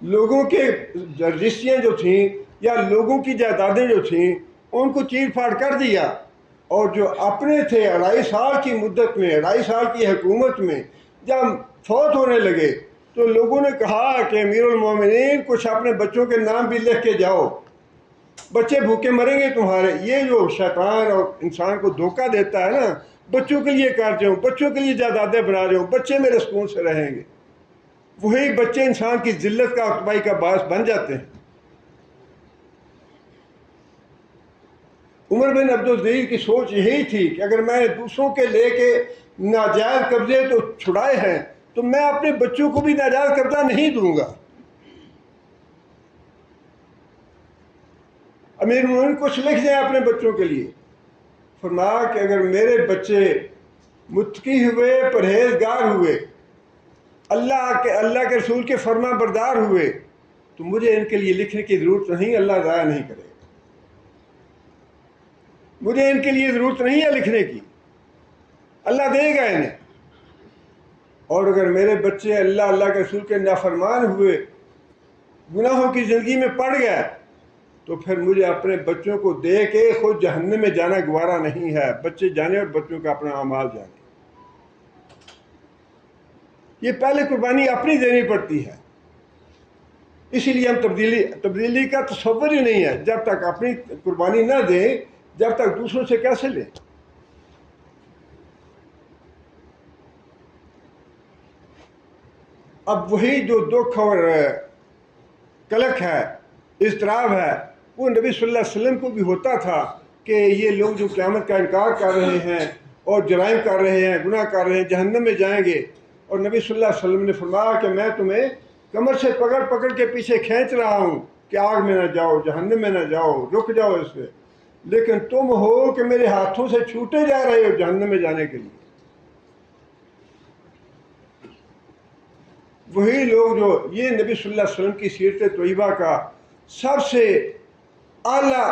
لوگوں کے رجسٹریاں جو تھیں یا لوگوں کی جائیدادیں جو تھیں ان کو چیر پھاڑ کر دیا، اور جو اپنے تھے 2.5 سال کی مدت میں، 2.5 سال کی حکومت میں جب فوت ہونے لگے تو لوگوں نے کہا کہ امیر المومنین کچھ اپنے بچوں کے نام بھی لکھ کے جاؤ، بچے بھوکے مریں گے تمہارے۔ یہ جو شیطان اور انسان کو دھوکہ دیتا ہے نا، بچوں کے لیے کر رہے ہوں، بچوں کے لیے جائیدادیں بنا رہے ہوں، بچے میرے سکون سے رہیں گے، وہی بچے انسان کی ذلت کا اقتبائی کا باعث بن جاتے ہیں۔ عمر بن عبدالعزیز کی سوچ یہی تھی کہ اگر میں دوسروں کے لے کے ناجائز قبضے تو چھڑائے ہیں تو میں اپنے بچوں کو بھی ناجائز قبضہ نہیں دوں گا۔ امیر المومنین کچھ لکھ دیں اپنے بچوں کے لیے، فرمایا کہ اگر میرے بچے متقی ہوئے، پرہیزگار ہوئے، اللہ کے رسول کے فرما بردار ہوئے تو مجھے ان کے لیے لکھنے کی ضرورت نہیں، اللہ ضائع نہیں کرے گا۔ مجھے ان کے لیے ضرورت نہیں ہے لکھنے کی، اللہ دے گا انہیں۔ اور اگر میرے بچے اللہ کے رسول کے نافرمان ہوئے، گناہوں کی زندگی میں پڑ گئے، تو پھر مجھے اپنے بچوں کو دے کے خود جہنم میں جانا گوارا نہیں ہے۔ بچے جانے اور بچوں کا اپنا اعمال جانے، یہ پہلے قربانی اپنی دینی پڑتی ہے۔ اسی لیے ہم تبدیلی کا تصور ہی نہیں ہے۔ جب تک اپنی قربانی نہ دیں، جب تک دوسروں سے کیسے لیں؟ اب وہی جو دکھ اور کلک ہے، اضطراب ہے، وہ نبی صلی اللہ علیہ وسلم کو بھی ہوتا تھا کہ یہ لوگ جو قیامت کا انکار کر رہے ہیں اور جرائم کر رہے ہیں، گناہ کر رہے ہیں، جہنم میں جائیں گے۔ اور نبی صلی اللہ علیہ وسلم نے فرمایا کہ میں تمہیں کمر سے پکڑ پکڑ کے پیچھے کھینچ رہا ہوں کہ آگ میں نہ جاؤ، جہنم میں نہ جاؤ، رک جاؤ اس سے، لیکن تم ہو کہ میرے ہاتھوں سے چھوٹے جا رہے ہو جہنم میں جانے کے لیے۔ وہی لوگ جو یہ نبی صلی اللہ علیہ وسلم کی سیرت طیبہ کا سب سے اعلیٰ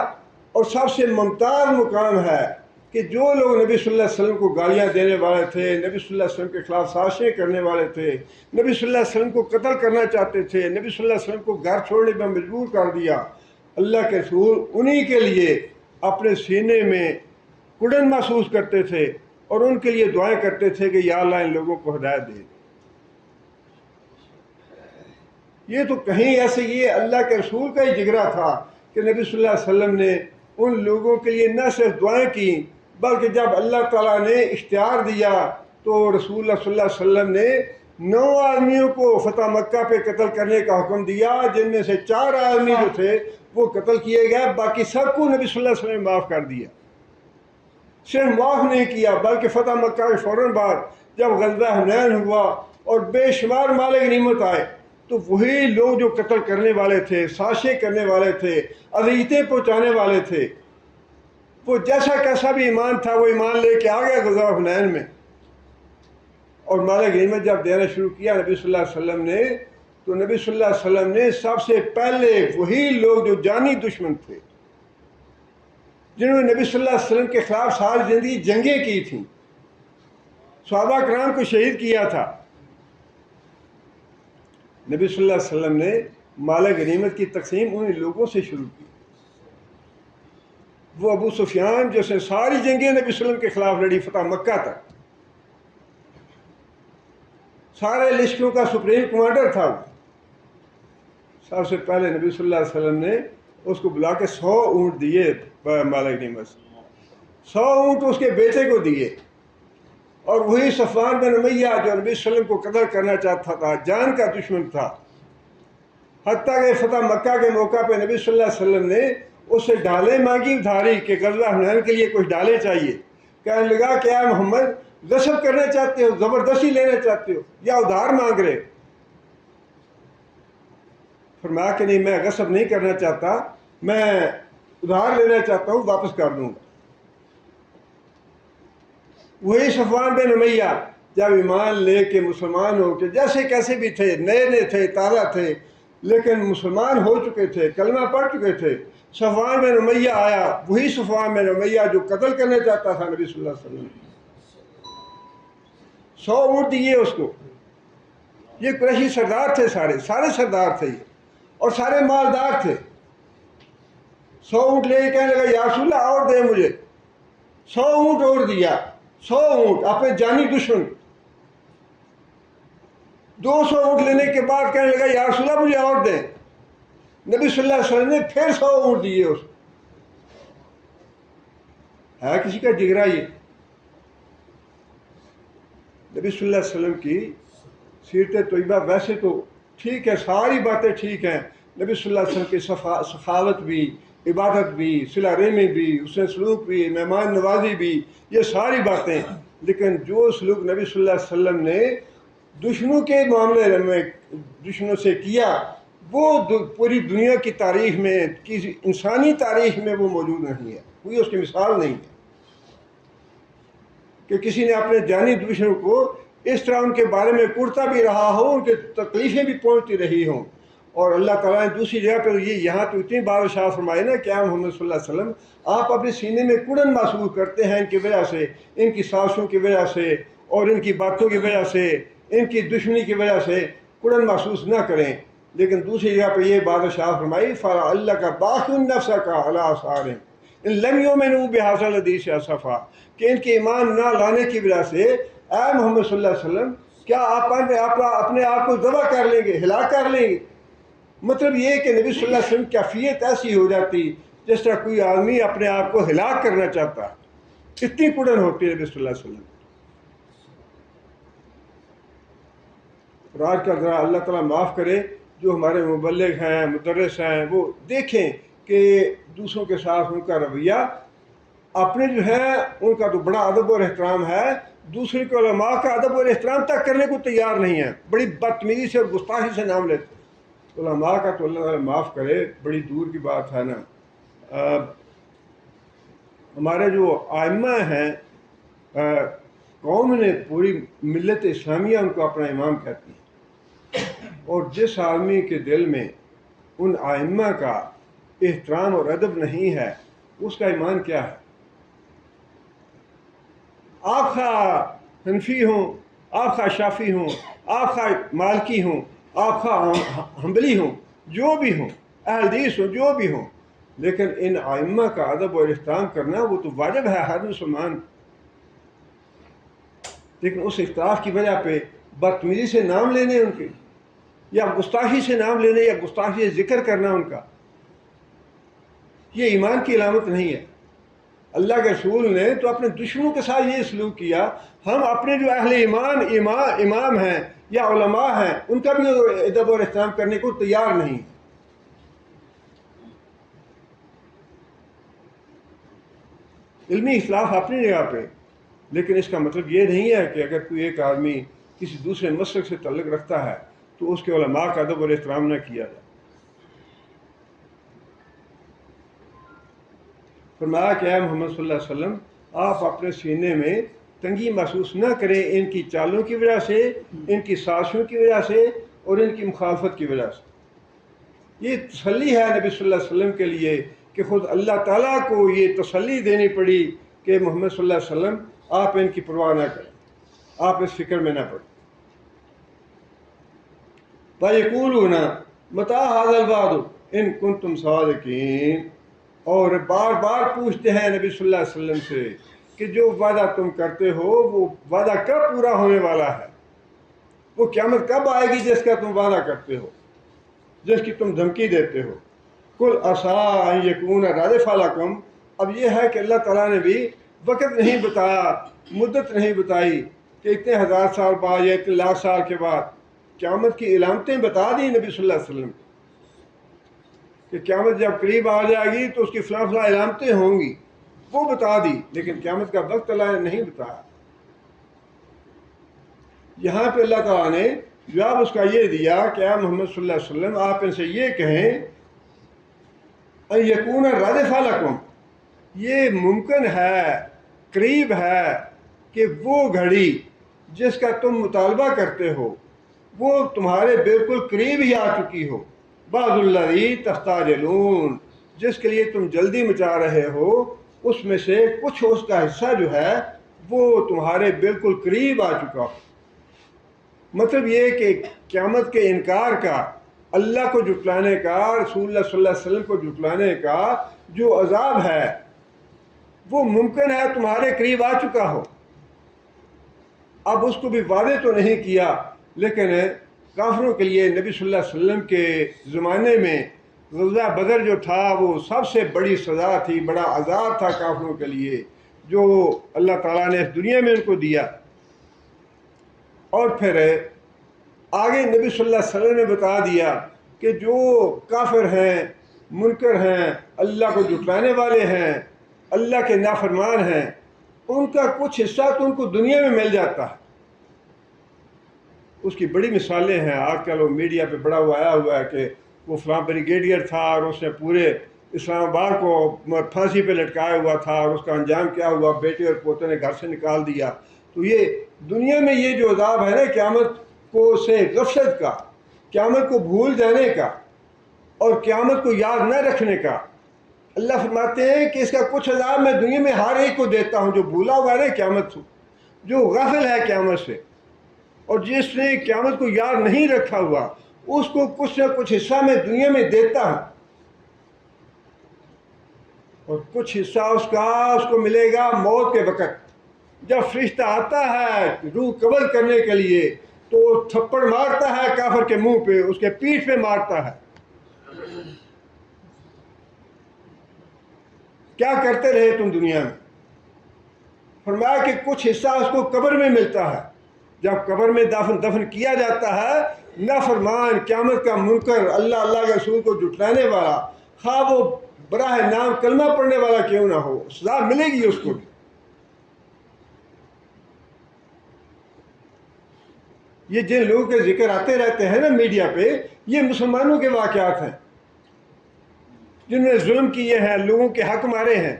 اور سب سے ممتاز مقام ہے کہ جو لوگ نبی صلی اللہ علیہ وسلم کو گالیاں دینے والے تھے، نبی صلی اللہ علیہ وسلم کے خلاف سازشیں کرنے والے تھے، نبی صلی اللہ علیہ وسلم کو قتل کرنا چاہتے تھے، نبی صلی اللہ علیہ وسلم کو گھر چھوڑنے میں مجبور کر دیا، اللہ کے رسول انہی کے لیے اپنے سینے میں کڑن محسوس کرتے تھے اور ان کے لیے دعائیں کرتے تھے کہ یا اللہ ان لوگوں کو ہدایت دے۔ یہ تو کہیں ایسے یہ اللہ کے رسول کا ہی جگرا تھا کہ نبی صلی اللہ علیہ وسلم نے ان لوگوں کے لیے نہ صرف دعائیں کی، بلکہ جب اللہ تعالیٰ نے اختیار دیا تو رسول اللہ صلی اللہ علیہ وسلم نے 9 آدمیوں کو فتح مکہ پہ قتل کرنے کا حکم دیا، جن میں سے 4 آدمی جو تھے وہ قتل کیے گئے، باقی سب کو نبی صلی اللہ علیہ وسلم نے معاف کر دیا۔ صرف معاف نہیں کیا بلکہ فتح مکہ کے فوراً بعد جب غزوہ حنین ہوا اور بے شمار مال غنیمت آئے تو وہی لوگ جو قتل کرنے والے تھے، سازشیں کرنے والے تھے، اذیتیں پہنچانے والے تھے، وہ جیسا کیسا بھی ایمان تھا وہ ایمان لے کے آ گیا غزوہ حنین میں، اور مال غنیمت جب دینا شروع کیا نبی صلی اللہ علیہ وسلم نے، تو نبی صلی اللہ علیہ وسلم نے سب سے پہلے وہی لوگ جو جانی دشمن تھے، جنہوں نے نبی صلی اللہ علیہ وسلم کے خلاف ساری زندگی جنگیں کی تھیں، صحابہ کرام کو شہید کیا تھا، نبی صلی اللہ علیہ وسلم نے مال غنیمت کی تقسیم ان لوگوں سے شروع کی۔ وہ ابو سفیان جس نے ساری جنگیں نبی صلی اللہ علیہ وسلم کے خلاف لڑی فتح مکہ تک، سارے لشکروں کا سپریم کمانڈر تھا، سب سے پہلے نبی صلی اللہ علیہ وسلم نے اس کو بلا کے 100 اونٹ دیے مال غنیمت سے، 100 اونٹ اس کے بیٹے کو دیے، اور وہی صفوان بن امیہ جو نبی صلی اللہ علیہ وسلم کو قتل کرنا چاہتا تھا، جان کا دشمن تھا، حتیٰ کہ فتح مکہ کے موقع پہ نبی صلی اللہ علیہ وسلم نے اس سے ڈالیں مانگی ادھاری کہ غزوہ حنین کے لیے کچھ ڈالیں چاہیے، کہنے لگا کہ اے محمد غصب کرنا چاہتے ہو، زبردستی لینا چاہتے ہو یا ادھار مانگ رہے ہو؟ فرمایا کہ نہیں، میں غصب نہیں کرنا چاہتا، میں ادھار لینا چاہتا ہوں، واپس کر دوں گا۔ وہی صفوان بن امیہ جب ایمان لے کے مسلمان ہو کے جیسے کیسے بھی تھے، نئے تھے، تازہ تھے، لیکن مسلمان ہو چکے تھے، کلمہ پڑھ چکے تھے، صفوان بن امیہ آیا، وہی صفوان بن امیہ جو قتل کرنا چاہتا تھا نبی صلی اللہ علیہ وسلم، 100 اونٹ دیے اس کو۔ یہ قریشی سردار تھے، سارے سردار تھے یہ، اور سارے مالدار تھے۔ 100 اونٹ لے کے کہنے لگا یا رسول اللہ اور دے مجھے، 100 اونٹ اور دیا، 100 اونٹ اپنے جانی دشمن۔ 200 اونٹ لینے کے بعد کہنے لگا یا رسول اللہ مجھے اور دیں. نبی صلی اللہ علیہ وسلم نے پھر 100 اونٹ دیے. اس ہے کسی کا جگرا یہ؟ نبی صلی اللہ علیہ وسلم کی سیرت طیبہ ویسے تو ٹھیک ہے، ساری باتیں ٹھیک ہیں. نبی صلی اللہ علیہ وسلم کی سخاوت بھی، عبادت بھی، صلہ رحمی بھی، حسن سلوک بھی، مہمان نوازی بھی، یہ ساری باتیں. لیکن جو سلوک نبی صلی اللہ علیہ وسلم نے دشمنوں کے معاملے میں دشمنوں سے کیا، وہ پوری دنیا کی تاریخ میں، کسی انسانی تاریخ میں وہ موجود نہیں ہے. کوئی اس کی مثال نہیں ہے کہ کسی نے اپنے جانی دشمنوں کو اس طرح ان کے بارے میں کرتا بھی رہا ہو، ان کے تکلیفیں بھی پہنچتی رہی ہوں. اور اللہ تعالیٰ نے دوسری جگہ پر یہ یہاں تو اتنی بار ارشاد فرمائے نا کہ محمد صلی اللہ علیہ وسلم آپ اپنے سینے میں کڑن محسوس کرتے ہیں ان کی وجہ سے، ان کی سازشوں کی وجہ سے، اور ان کی باتوں کی وجہ سے، ان کی دشمنی کی وجہ سے کڑن محسوس نہ کریں. لیکن دوسری جگہ پہ یہ بات ارشاد فرمائی فَرَا اللہ کا باقی نفس کا عَلَىٰ آثَارِهِمْ إِن لَمْ يُؤْمِنُوا بِهَٰذَا الْحَدِيثِ أَسَفًا، کہ ان کے ایمان نہ لانے کی وجہ سے اے محمد صلی اللہ علیہ وسلم کیا آپ اپنے آپ کو ذبح کر لیں گے، ہلاک کر لیں گے؟ مطلب یہ کہ نبی صلی اللہ علیہ وسلم کی کیفیت ایسی ہو جاتی جس طرح کوئی آدمی اپنے آپ کو ہلاک کرنا چاہتا ہے. اتنی کڑن ہوتی ہے نبی صلی اللہ علیہ وسلم. اور آج کا ذرا اللہ تعالیٰ معاف کرے جو ہمارے مبلغ ہیں، مدرس ہیں، وہ دیکھیں کہ دوسروں کے ساتھ ان کا رویہ، اپنے جو ہے ان کا تو بڑا ادب اور احترام ہے، دوسرے کے علماء کا ادب اور احترام تک کرنے کو تیار نہیں ہے، بڑی بدتمیزی سے اور گستاخی سے نام لیتے. علماء کا تو اللہ تعالیٰ معاف کرے، بڑی دور کی بات ہے نا. ہمارے جو ائمہ ہیں، قوم نے پوری ملت اسلامیہ ان کو اپنا امام کہتی ہے، اور جس آدمی کے دل میں ان ائمہ کا احترام اور ادب نہیں ہے اس کا ایمان کیا ہے؟ آپ خواہ حنفی ہوں، آپ خواہ شافی ہوں، آپ خواہ مالکی ہوں، آپ خواہ حنبلی ہوں، جو بھی ہوں، اہل حدیث ہوں، جو بھی ہوں، لیکن ان ائمہ کا ادب اور احترام کرنا وہ تو واجب ہے ہر مسلمان. لیکن اس اختلاف کی وجہ پہ بدتمیزی سے نام لینے ان کے، یا گستاخی سے نام لینے، یا گستاخی سے ذکر کرنا ان کا، یہ ایمان کی علامت نہیں ہے. اللہ کے رسول نے تو اپنے دشمنوں کے ساتھ یہ سلوک کیا. ہم اپنے جو اہل ایمان امام ہیں یا علماء ہیں ان کا بھی ادب اور احترام کرنے کو تیار نہیں. علمی اختلاف اپنی جگہ پہ، لیکن اس کا مطلب یہ نہیں ہے کہ اگر کوئی ایک آدمی کسی دوسرے مسلک سے تعلق رکھتا ہے تو اس کے علماء کا ادب اور احترام نہ کیا جائے. فرمایا کہ اے محمد صلی اللہ علیہ وسلم آپ اپنے سینے میں تنگی محسوس نہ کریں ان کی چالوں کی وجہ سے، ان کی سازشوں کی وجہ سے، اور ان کی مخالفت کی وجہ سے. یہ تسلی ہے نبی صلی اللہ علیہ وسلم کے لیے کہ خود اللہ تعالیٰ کو یہ تسلی دینی پڑی کہ محمد صلی اللہ علیہ وسلم آپ ان کی پرواہ نہ کریں، آپ اس فکر میں نہ پڑیں. وَيَقُولُونَ مَتَىٰ هَٰذَا الْوَعْدُ إِن كُنتُمْ صَادِقِينَ، اور بار بار پوچھتے ہیں نبی صلی اللہ علیہ وسلم سے کہ جو وعدہ تم کرتے ہو وہ وعدہ کب پورا ہونے والا ہے، وہ قیامت کب آئے گی جس کا تم وعدہ کرتے ہو، جس کی تم دھمکی دیتے ہو. قُلْ عَسَىٰ أَن يَكُونَ رَادِفًا لَكُمْ، اب یہ ہے کہ اللہ تعالیٰ نے بھی وقت نہیں بتایا، مدت نہیں بتائی کہ اتنے ہزار سال بعد یا اتنے لاکھ سال کے بعد. قیامت کی علامتیں بتا دی نبی صلی اللہ علیہ وسلم کہ قیامت جب قریب آ جائے گی تو اس کی فلاں فلاں علامتیں ہوں گی، وہ بتا دی، لیکن قیامت کا وقت اللہ نے نہیں بتایا. یہاں پہ اللہ تعالیٰ نے جواب اس کا یہ دیا کہ اے محمد صلی اللہ علیہ وسلم آپ ان سے یہ کہیں ان یکون رادفا لکم، یہ ممکن ہے، قریب ہے کہ وہ گھڑی جس کا تم مطالبہ کرتے ہو وہ تمہارے بالکل قریب ہی آ چکی ہو. بعض الذی تستعجلون، جس کے لیے تم جلدی مچا رہے ہو اس میں سے کچھ اس کا حصہ جو ہے وہ تمہارے بالکل قریب آ چکا ہو. مطلب یہ کہ قیامت کے انکار کا، اللہ کو جھٹلانے کا، رسول اللہ صلی اللہ علیہ وسلم کو جھٹلانے کا جو عذاب ہے وہ ممکن ہے تمہارے قریب آ چکا ہو. اب اس کو بھی واضح تو نہیں کیا، لیکن کافروں کے لیے نبی صلی اللہ علیہ وسلم کے زمانے میں غزوہ بدر جو تھا وہ سب سے بڑی سزا تھی، بڑا عذاب تھا کافروں کے لیے جو اللہ تعالیٰ نے اس دنیا میں ان کو دیا۔ اور پھر آگے نبی صلی اللہ علیہ وسلم نے بتا دیا کہ جو کافر ہیں، منکر ہیں، اللہ کو جھٹلانے والے ہیں، اللہ کے نافرمان ہیں، ان کا کچھ حصہ تو ان کو دنیا میں مل جاتا ہے۔ اس کی بڑی مثالیں ہیں، آج کل وہ میڈیا پہ بڑا وہ آیا ہوا ہے کہ وہ فلاں بریگیڈیئر تھا اور اس نے پورے اسلام آباد کو پھانسی پہ لٹکایا ہوا تھا اور اس کا انجام کیا ہوا، بیٹے اور پوتے نے گھر سے نکال دیا۔ تو یہ دنیا میں یہ جو عذاب ہے نا قیامت کو سے غفلت کا، قیامت کو بھول جانے کا اور قیامت کو یاد نہ رکھنے کا، اللہ فرماتے ہیں کہ اس کا کچھ عذاب میں دنیا میں ہر ایک کو دیتا ہوں جو بھولا ہوا ہے نا قیامت سے، جو غافل ہے قیامت سے، اور جس نے قیامت کو یاد نہیں رکھا ہوا اس کو کچھ نہ کچھ حصہ میں دنیا میں دیتا ہوں، اور کچھ حصہ اس کو ملے گا موت کے وقت۔ جب فرشتہ آتا ہے روح قبض کرنے کے لیے تو وہ تھپڑ مارتا ہے کافر کے منہ پہ، اس کے پیٹھ پہ مارتا ہے، کیا کرتے رہے تم دنیا میں؟ فرمایا کہ کچھ حصہ اس کو قبر میں ملتا ہے، جب قبر میں دفن کیا جاتا ہے نافرمان، قیامت کا منکر، اللہ کے رسول کو جھٹلانے والا، خواہ وہ براہ نام کلمہ پڑھنے والا کیوں نہ ہو، سزا ملے گی اس کو بھی۔ یہ جن لوگوں کے ذکر آتے رہتے ہیں نا میڈیا پہ، یہ مسلمانوں کے واقعات ہیں جنہوں نے ظلم کیے ہیں، لوگوں کے حق مارے ہیں،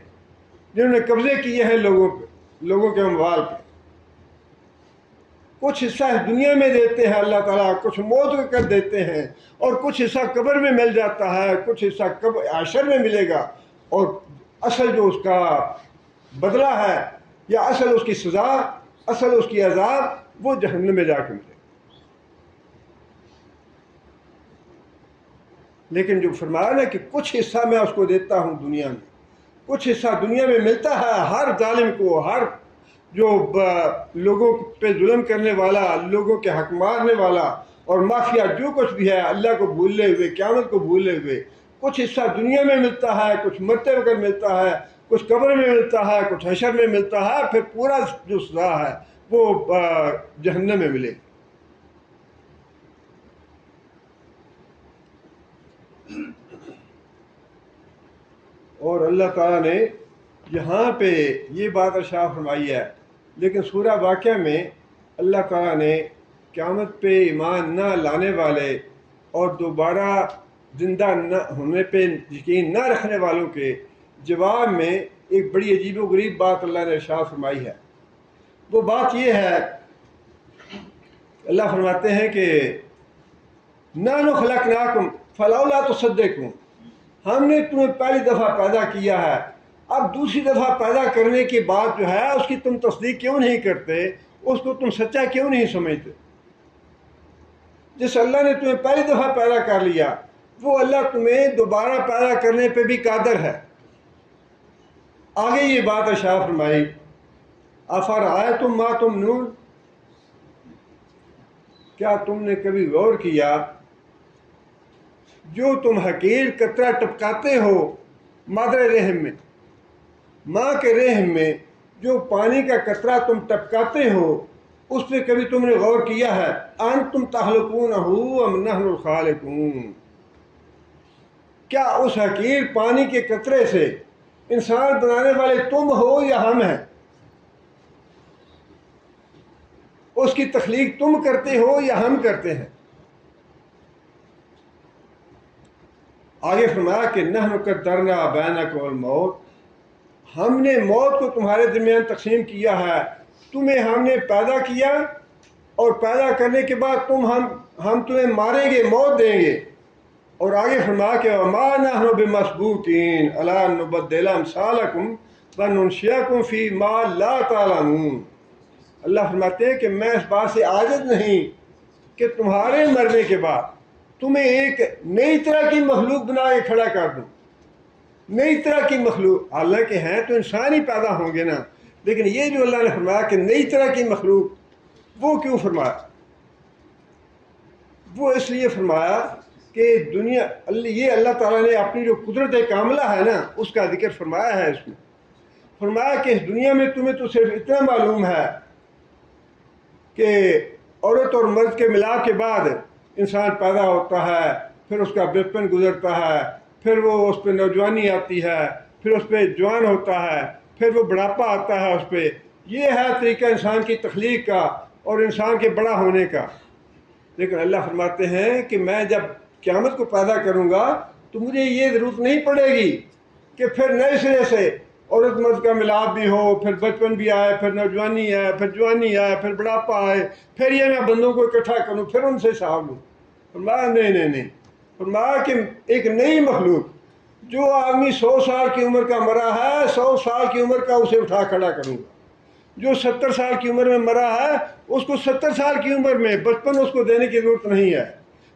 جنہوں نے قبضے کیے ہیں لوگوں کے اموال پہ۔ کچھ حصہ دنیا میں دیتے ہیں اللہ تعالیٰ، کچھ موت کر دیتے ہیں، اور کچھ حصہ قبر میں مل جاتا ہے، کچھ حصہ حشر میں ملے گا، اور اصل جو اس کا بدلہ ہے یا اصل اس کی سزا، اصل اس کی عذاب وہ جہنم میں جا کے ملے گا۔ لیکن جو فرمایا نا کہ کچھ حصہ میں اس کو دیتا ہوں دنیا میں، کچھ حصہ دنیا میں ملتا ہے ہر ظالم کو، ہر جو لوگوں پہ ظلم کرنے والا، لوگوں کے حق مارنے والا اور مافیا جو کچھ بھی ہے، اللہ کو بھولے ہوئے، قیامت کو بھولے ہوئے، کچھ حصہ دنیا میں ملتا ہے، کچھ مرتے وقت ملتا ہے، کچھ قبر میں ملتا ہے، کچھ حشر میں ملتا ہے، پھر پورا جو سزا ہے وہ جہنم میں ملے گی۔ اور اللہ تعالیٰ نے یہاں پہ یہ بات ارشاد فرمائی ہے، لیکن سورہ واقعہ میں اللہ تعالیٰ نے قیامت پہ ایمان نہ لانے والے اور دوبارہ زندہ نہ ہونے پہ یقین نہ رکھنے والوں کے جواب میں ایک بڑی عجیب و غریب بات اللہ نے ارشاد فرمائی ہے۔ وہ بات یہ ہے، اللہ فرماتے ہیں کہ نحن خلقناکم فلولا تصدقون، ہم نے تمہیں پہلی دفعہ پیدا کیا ہے، اب دوسری دفعہ پیدا کرنے کے بعد جو ہے اس کی تم تصدیق کیوں نہیں کرتے، اس کو تم سچا کیوں نہیں سمجھتے؟ جس اللہ نے تمہیں پہلی دفعہ پیدا کر لیا وہ اللہ تمہیں دوبارہ پیدا کرنے پہ بھی قادر ہے۔ آگے یہ بات ارشاد فرمائی، افرأیتم ما تمنون، کیا تم نے کبھی غور کیا جو تم حقیر قطرہ ٹپکاتے ہو مادر رحم میں، ماں کے رحم میں جو پانی کا قطرہ تم ٹپکاتے ہو اس پہ کبھی تم نے غور کیا ہے؟ انتم تخلقونہ ام نحن الخالقون، کیا اس حقیر پانی کے قطرے سے انسان بنانے والے تم ہو یا ہم ہیں؟ اس کی تخلیق تم کرتے ہو یا ہم کرتے ہیں؟ آگے فرمایا کہ نحن قدرنا بینکم الموت، ہم نے موت کو تمہارے درمیان تقسیم کیا ہے، تمہیں ہم نے پیدا کیا اور پیدا کرنے کے بعد ہم تمہیں ماریں گے، موت دیں گے۔ اور آگے فرمایا کہ وما نحن بمسبوقین الی ان نبدل امثالکم وننشئکم فی ما لا تعلمون، اللہ فرماتے ہیں کہ میں اس بات سے عاجز نہیں کہ تمہارے مرنے کے بعد تمہیں ایک نئی طرح کی مخلوق بنا کے کھڑا کر دوں، نئی طرح کی مخلوق، حالانکہ ہیں تو انسان ہی پیدا ہوں گے نا، لیکن یہ جو اللہ نے فرمایا کہ نئی طرح کی مخلوق، وہ کیوں فرمایا؟ وہ اس لیے فرمایا کہ یہ اللہ تعالیٰ نے اپنی جو قدرت کاملہ ہے نا اس کا ذکر فرمایا ہے اس میں. فرمایا کہ اس دنیا میں تمہیں تو صرف اتنا معلوم ہے کہ عورت اور مرد کے ملاپ کے بعد انسان پیدا ہوتا ہے، پھر اس کا بچپن گزرتا ہے، پھر وہ اس پہ نوجوانی آتی ہے، پھر اس پہ جوان ہوتا ہے، پھر وہ بڑھاپا آتا ہے اس پہ. یہ ہے طریقہ انسان کی تخلیق کا اور انسان کے بڑا ہونے کا. لیکن اللہ فرماتے ہیں کہ میں جب قیامت کو پیدا کروں گا تو مجھے یہ ضرورت نہیں پڑے گی کہ پھر نئے سرے سے عورت مرد کا ملاپ بھی ہو، پھر بچپن بھی آئے، پھر نوجوانی آئے، پھر جوانی آئے، پھر بڑھاپا آئے، پھر یہ میں بندوں کو اکٹھا کروں، پھر ان سے حساب لوں. فرمایا نہیں. فرمایا کہ ایک نئی مخلوق، جو آدمی 100 سال کی عمر کا مرا ہے 100 سال کی عمر کا اسے اٹھا کھڑا کروں گا. جو 70 سال کی عمر میں مرا ہے اس کو 70 سال کی عمر میں بچپن اس کو دینے کی ضرورت نہیں ہے.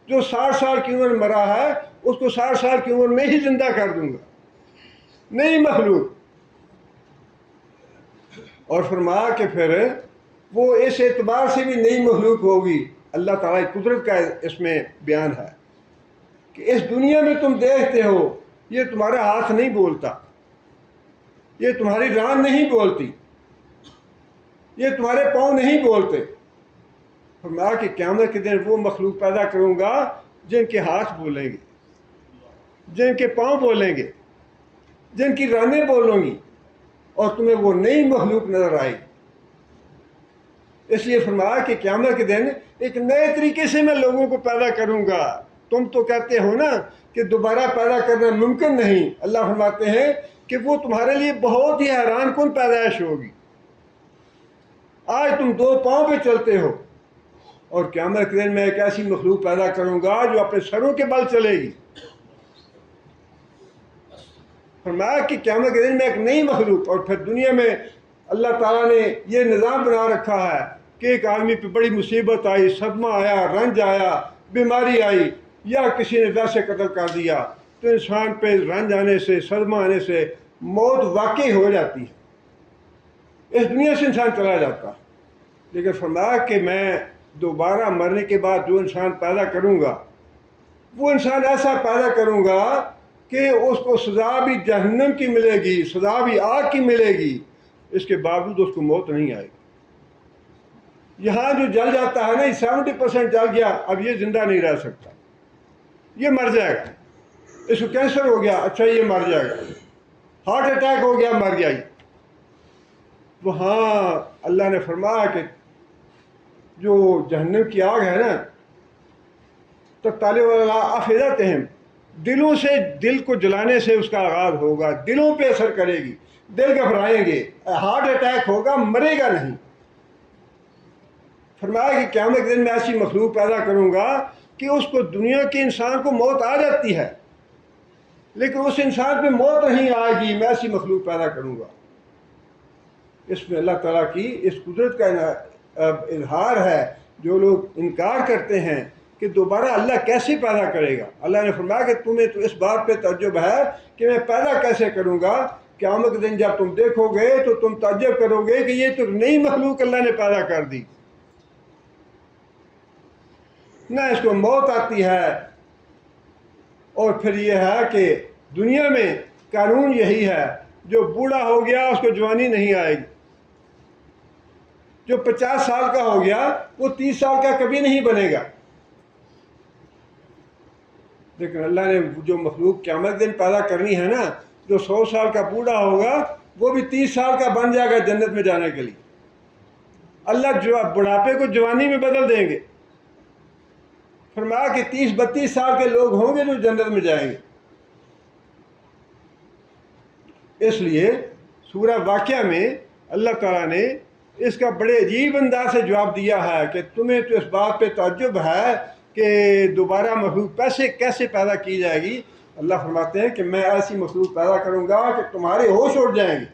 جو 60 سال کی عمر میں مرا ہے اس کو 60 سال کی عمر میں ہی زندہ کر دوں گا. نئی مخلوق. اور فرمایا کہ پھر وہ اس اعتبار سے بھی نئی مخلوق ہوگی. اللہ تعالیٰ کی قدرت کا اس میں بیان ہے کہ اس دنیا میں تم دیکھتے ہو یہ تمہارا ہاتھ نہیں بولتا، یہ تمہاری ران نہیں بولتی، یہ تمہارے پاؤں نہیں بولتے. فرمایا کہ قیامت کے دن وہ مخلوق پیدا کروں گا جن کے ہاتھ بولیں گے، جن کے پاؤں بولیں گے، جن کی رانیں بولوں گی، اور تمہیں وہ نئی مخلوق نظر آئے. اس لیے فرمایا کہ قیامت کے دن ایک نئے طریقے سے میں لوگوں کو پیدا کروں گا. تم تو کہتے ہو نا کہ دوبارہ پیدا کرنا ممکن نہیں. اللہ فرماتے ہیں کہ وہ تمہارے لیے بہت ہی حیران کن پیدائش ہوگی. آج تم 2 پاؤں پہ چلتے ہو اور قیامت کے دن میں ایک ایسی مخلوق پیدا کروں گا جو اپنے سروں کے بل چلے گی. فرمایا کہ قیامت کے دن میں ایک نئی مخلوق. اور پھر دنیا میں اللہ تعالیٰ نے یہ نظام بنا رکھا ہے کہ ایک آدمی پہ بڑی مصیبت آئی، صدمہ آیا، رنج آیا، بیماری آئی، یا کسی نے ویسے قتل کر دیا تو انسان پہ رنج آنے سے، صدمہ آنے سے موت واقع ہو جاتی ہے. اس دنیا سے انسان چلا جاتا ہے. لیکن فرمایا کہ میں دوبارہ مرنے کے بعد جو انسان پیدا کروں گا وہ انسان ایسا پیدا کروں گا کہ اس کو سزا بھی جہنم کی ملے گی، سزا بھی آگ کی ملے گی، اس کے باوجود اس کو موت نہیں آئے گی. یہاں جو جل جاتا ہے نا 70% جل گیا، اب یہ زندہ نہیں رہ سکتا، یہ مر جائے گا. اس کو کینسر ہو گیا، اچھا یہ مر جائے گا. ہارٹ اٹیک ہو گیا، مر گیا. وہاں اللہ نے فرمایا کہ جو جہنم کی آگ ہے نا تو طالب افئدتہم، دلوں سے، دل کو جلانے سے اس کا آغاز ہوگا، دلوں پہ اثر کرے گی، دل گھبرائیں گے، ہارٹ اٹیک ہوگا، مرے گا نہیں. فرمایا کہ قیامت کے دن میں ایسی مخلوق پیدا کروں گا کہ اس کو دنیا کے انسان کو موت آ جاتی ہے لیکن اس انسان پہ موت نہیں آئے گی. میں ایسی مخلوق پیدا کروں گا. اس میں اللہ تعالیٰ کی اس قدرت کا اظہار ہے. جو لوگ انکار کرتے ہیں کہ دوبارہ اللہ کیسے پیدا کرے گا، اللہ نے فرمایا کہ تمہیں تو اس بات پہ تعجب ہے کہ میں پیدا کیسے کروں گا. قیامت کے دن جب تم دیکھو گے تو تم تعجب کرو گے کہ یہ تو نئی مخلوق اللہ نے پیدا کر دی. نہ اس کو موت آتی ہے. اور پھر یہ ہے کہ دنیا میں قانون یہی ہے، جو بوڑھا ہو گیا اس کو جوانی نہیں آئے گی، جو 50 سال کا ہو گیا وہ 30 سال کا کبھی نہیں بنے گا. لیکن اللہ نے جو مخلوق قیامت دن پیدا کرنی ہے نا، جو 100 سال کا بوڑھا ہوگا وہ بھی 30 سال کا بن جائے گا جنت میں جانے کے لیے. اللہ جو بڑھاپے کو جوانی میں بدل دیں گے. فرمایا کہ 30-32 سال کے لوگ ہوں گے جو جنت میں جائیں گے. اس لیے سورہ واقعہ میں اللہ تعالیٰ نے اس کا بڑے عجیب انداز سے جواب دیا ہے کہ تمہیں تو اس بات پہ تعجب ہے کہ دوبارہ مخلوق کیسے پیدا کی جائے گی. اللہ فرماتے ہیں کہ میں ایسی مخلوق پیدا کروں گا کہ تمہارے ہوش اڑ جائیں گے.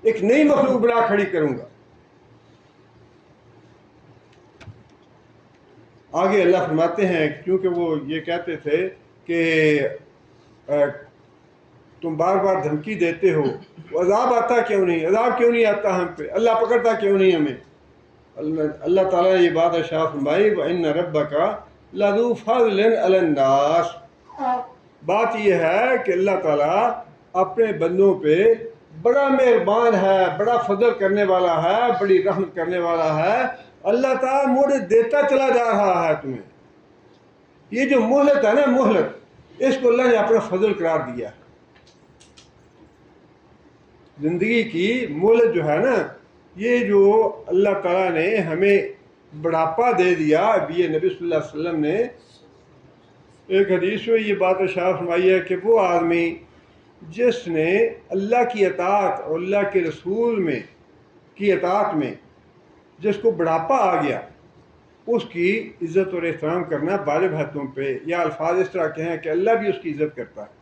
ایک نئی مخلوق بنا کھڑی کروں گا. آگے اللہ فرماتے ہیں کیونکہ وہ یہ کہتے تھے کہ تم بار بار دھمکی دیتے ہو، عذاب آتا کیوں نہیں، عذاب کیوں نہیں آتا ہم پہ، اللہ پکڑتا کیوں نہیں ہمیں. اللہ تعالیٰ نے یہ بات ارشاد فرمائی وَإِنَّ رَبَّكَ لَذُو فَضْلٍ عَلَى النَّاسِ، بات یہ ہے کہ اللہ تعالیٰ اپنے بندوں پہ بڑا مہربان ہے، بڑا فضل کرنے والا ہے، بڑی رحمت کرنے والا ہے۔ اللہ تعالیٰ مجھے دیتا چلا جا رہا ہے تمہیں۔ یہ جو مہلت ہے نا، مہلت، اس کو اللہ نے اپنا فضل قرار دیا ہے۔ زندگی کی مہلت جو ہے نا، یہ جو اللہ تعالیٰ نے ہمیں بڑھاپا دے دیا، ابھی یہ نبی صلی اللہ علیہ وسلم نے ایک حدیث میں یہ بات ارشاد فرمائی ہے کہ وہ آدمی جس نے اللہ کی اطاعت اور اللہ کے رسول میں کی اطاعت میں جس کو بڑھاپا آ گیا، اس کی عزت اور احترام کرنا واجب ہے تم پہ، یا الفاظ اس طرح کے ہیں کہ اللہ بھی اس کی عزت کرتا ہے۔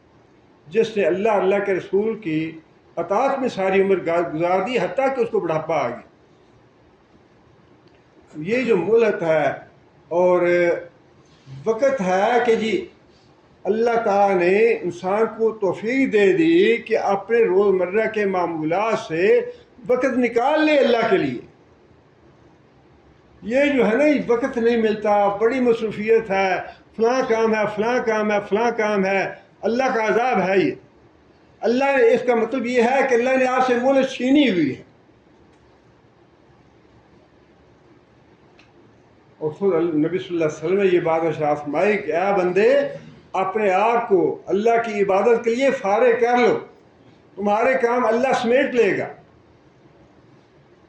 جس نے اللہ کے رسول کی اطاعت میں ساری عمر گزار دی حتیٰ کہ اس کو بڑھاپا آ گیا۔ یہ جو مہلت ہے اور وقت ہے کہ جی اللہ تعالیٰ نے انسان کو توفیق دے دی کہ اپنے روزمرہ کے معمولات سے وقت نکال لے اللہ کے لیے۔ یہ جو ہے نا، یہ وقت نہیں ملتا، بڑی مصروفیت ہے، فلاں کام ہے، فلاں کام ہے، فلاں کام ہے، اللہ کا عذاب ہے یہ۔ اللہ نے، اس کا مطلب یہ ہے کہ اللہ نے آپ سے مہلت چھینی ہوئی ہے۔ اور خود نبی صلی اللہ علیہ وسلم نے یہ بات ارشاد فرمائی کہ اے بندے، اپنے آپ کو اللہ کی عبادت کے لیے فارغ کر لو، تمہارے کام اللہ سمیٹ لے گا۔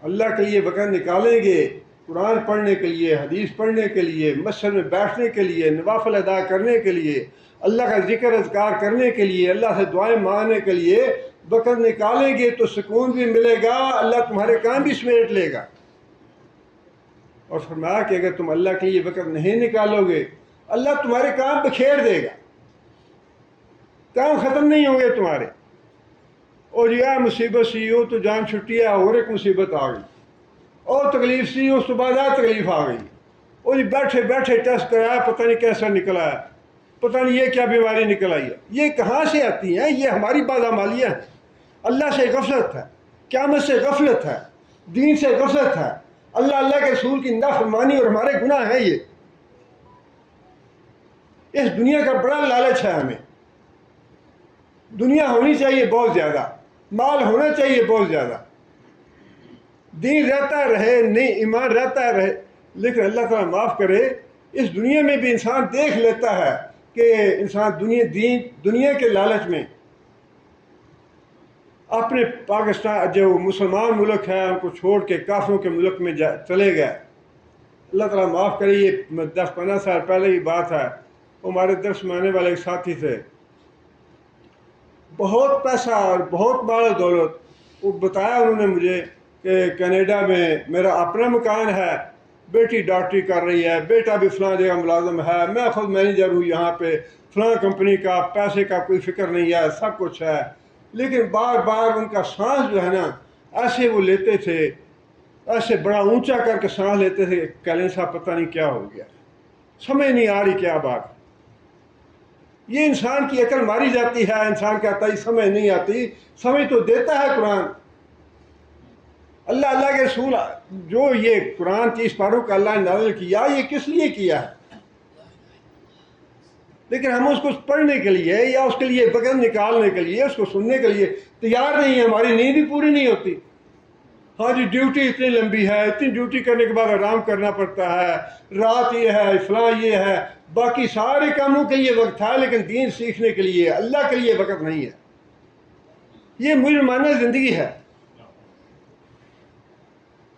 اللہ کے لیے وقت نکالیں گے، قرآن پڑھنے کے لیے، حدیث پڑھنے کے لیے، مسجد میں بیٹھنے کے لیے، نوافل ادا کرنے کے لیے، اللہ کا ذکر اذکار کرنے کے لیے، اللہ سے دعائیں مانگنے کے لیے وقت نکالیں گے تو سکون بھی ملے گا، اللہ تمہارے کام بھی سمیٹ لے گا۔ اور فرمایا کہ اگر تم اللہ کے لیے وقت نہیں نکالو گے، اللہ تمہارے کام بکھیر دے گا، کام ختم نہیں ہوں گے تمہارے۔ اور یہ مصیبت سی ہو تو جان چھٹی ہے، اور ایک مصیبت آ گئی، اور تکلیف سی اس کے بعد تکلیف آ گئی، اور یہ بیٹھے بیٹھے ٹیسٹ کرایا، پتہ نہیں کیسا نکلا ہے، پتہ نہیں یہ کیا بیماری نکل آئی ہے۔ یہ کہاں سے آتی ہیں؟ یہ ہماری بادامالیاں ہیں۔ اللہ سے غفلت ہے، قیامت سے غفلت ہے، دین سے غفلت ہے، اللہ کے رسول کی نافرمانی اور ہمارے گناہ ہیں۔ یہ اس دنیا کا بڑا لالچ ہے ہمیں۔ دنیا ہونی چاہیے بہت زیادہ، مال ہونا چاہیے بہت زیادہ، دین رہتا رہے، نہیں ایمان رہتا رہے، لیکن اللہ تعالیٰ معاف کرے، اس دنیا میں بھی انسان دیکھ لیتا ہے کہ انسان دنیا کے لالچ میں اپنے پاکستان جو مسلمان ملک ہے ان کو چھوڑ کے کافروں کے ملک میں چلے گئے۔ اللہ تعالیٰ معاف کرے، یہ 10-15 سال پہلے کی بات ہے۔ ہمارے درس میں آنے والے ایک ساتھی تھے، بہت پیسہ اور بہت مال و دولت۔ وہ بتایا انہوں نے مجھے کہ کینیڈا میں میرا اپنا مکان ہے، بیٹی ڈاکٹری کر رہی ہے، بیٹا بھی فلاں جگہ ملازم ہے، میں خود مینیجر ہوں یہاں پہ، فلاں کمپنی کا، پیسے کا کوئی فکر نہیں ہے، سب کچھ ہے۔ لیکن بار بار ان کا سانس جو ہے نا، ایسے وہ لیتے تھے، ایسے بڑا اونچا کر کے سانس لیتے تھے، کہلیں صاحب پتہ نہیں کیا ہو گیا، سمجھ نہیں آ رہی کیا بات۔ یہ انسان کی عقل ماری جاتی ہے، انسان کہتا ہے سمجھ نہیں آتی، سمجھ تو دیتا ہے قرآن۔ اللہ کے رسول جو یہ قرآن 30 پاروں کا اللہ نے نازل کیا، یہ کس لیے کیا ہے؟ لیکن ہم اس کو پڑھنے کے لیے یا اس کے لیے وقت نکالنے کے لیے، اس کو سننے کے لیے تیار نہیں ہے، ہماری نیند بھی پوری نہیں ہوتی۔ ہاں جی، ڈیوٹی اتنی لمبی ہے، اتنی ڈیوٹی کرنے کے بعد آرام کرنا پڑتا ہے، رات یہ ہے، فلاں یہ ہے، باقی سارے کاموں کے لیے وقت ہے، لیکن دین سیکھنے کے لیے، اللہ کے لیے وقت نہیں ہے۔ یہ مجرمانہ زندگی ہے،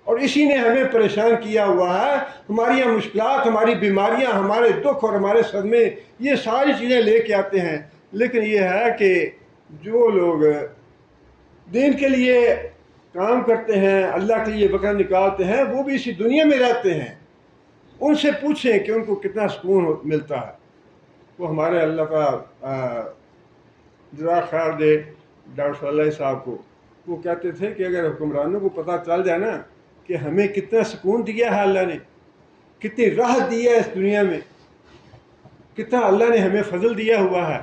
اور اسی نے ہمیں پریشان کیا ہوا ہے۔ ہماری مشکلات، ہماری بیماریاں، ہمارے دکھ اور ہمارے صدمے، یہ ساری چیزیں لے کے آتے ہیں۔ لیکن یہ ہے کہ جو لوگ دین کے لیے کام کرتے ہیں، اللہ کے لیے وقت نکالتے ہیں، وہ بھی اسی دنیا میں رہتے ہیں۔ ان سے پوچھیں کہ ان کو کتنا سکون ملتا ہے۔ وہ ہمارے اللہ کا جزاک خیر دے ڈاکٹر صلی اللہ صاحب کو، وہ کہتے تھے کہ اگر حکمرانوں کو پتہ چل جائے نا کہ ہمیں کتنا سکون دیا ہے اللہ نے، کتنی راحت دی ہے اس دنیا میں، کتنا اللہ نے ہمیں فضل دیا ہوا ہے،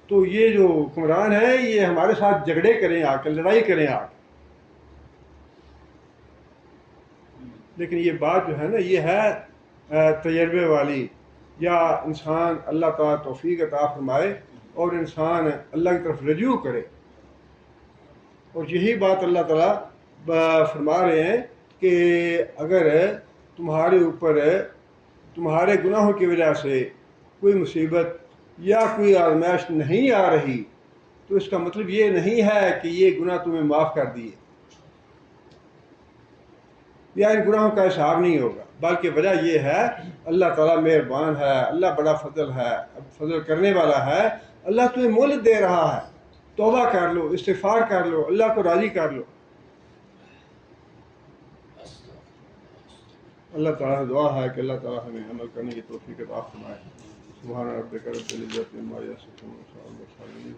تو یہ جو حکمران ہیں یہ ہمارے ساتھ جھگڑے کریں آ کے، لڑائی کریں آ کے۔ لیکن یہ بات جو ہے نا یہ ہے تجربے والی، یا انسان اللہ تعالیٰ توفیق عطا فرمائے اور انسان اللہ کی طرف رجوع کرے. اور یہی بات اللہ تعالیٰ فرما رہے ہیں کہ اگر تمہارے اوپر تمہارے گناہوں کی وجہ سے کوئی مصیبت یا کوئی آزمائش نہیں آ رہی تو اس کا مطلب یہ نہیں ہے کہ یہ گناہ تمہیں معاف کر دیے یا ان گناہوں کا حساب نہیں ہوگا، بلکہ وجہ یہ ہے اللہ تعالیٰ مہربان ہے، اللہ بڑا فضل ہے، فضل کرنے والا ہے. اللہ تمہیں مہلت دے رہا ہے، توبہ کر لو، استغفار کر لو، اللہ کو راضی کر لو. اللہ تعالیٰ سے دعا ہے کہ اللہ تعالیٰ ہمیں عمل کرنے کی توفیق عطا فرمائے. سبحان ربک رب العزت عما یصفون وسلام علی المرسلین.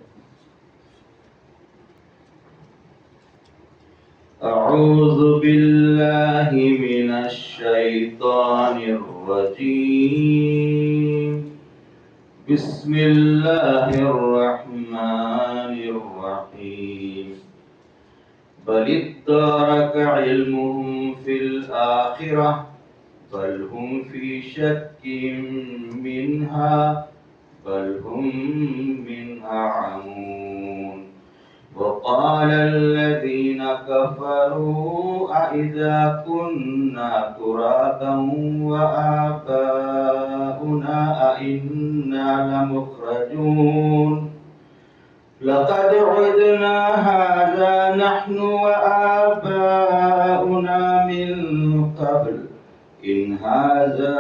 أعوذ بالله من الشيطان الرجيم. بسم الله الرحمن الرحيم. بل ادارك علمهم في الآخرة بل هم في شك منها بل هم منها عمون. وقال الذين كفروا أإذا كنا ترابا وآباؤنا أئنا لمخرجون. لقد عدنا هذا نحن وآباؤنا من قبل إن هذا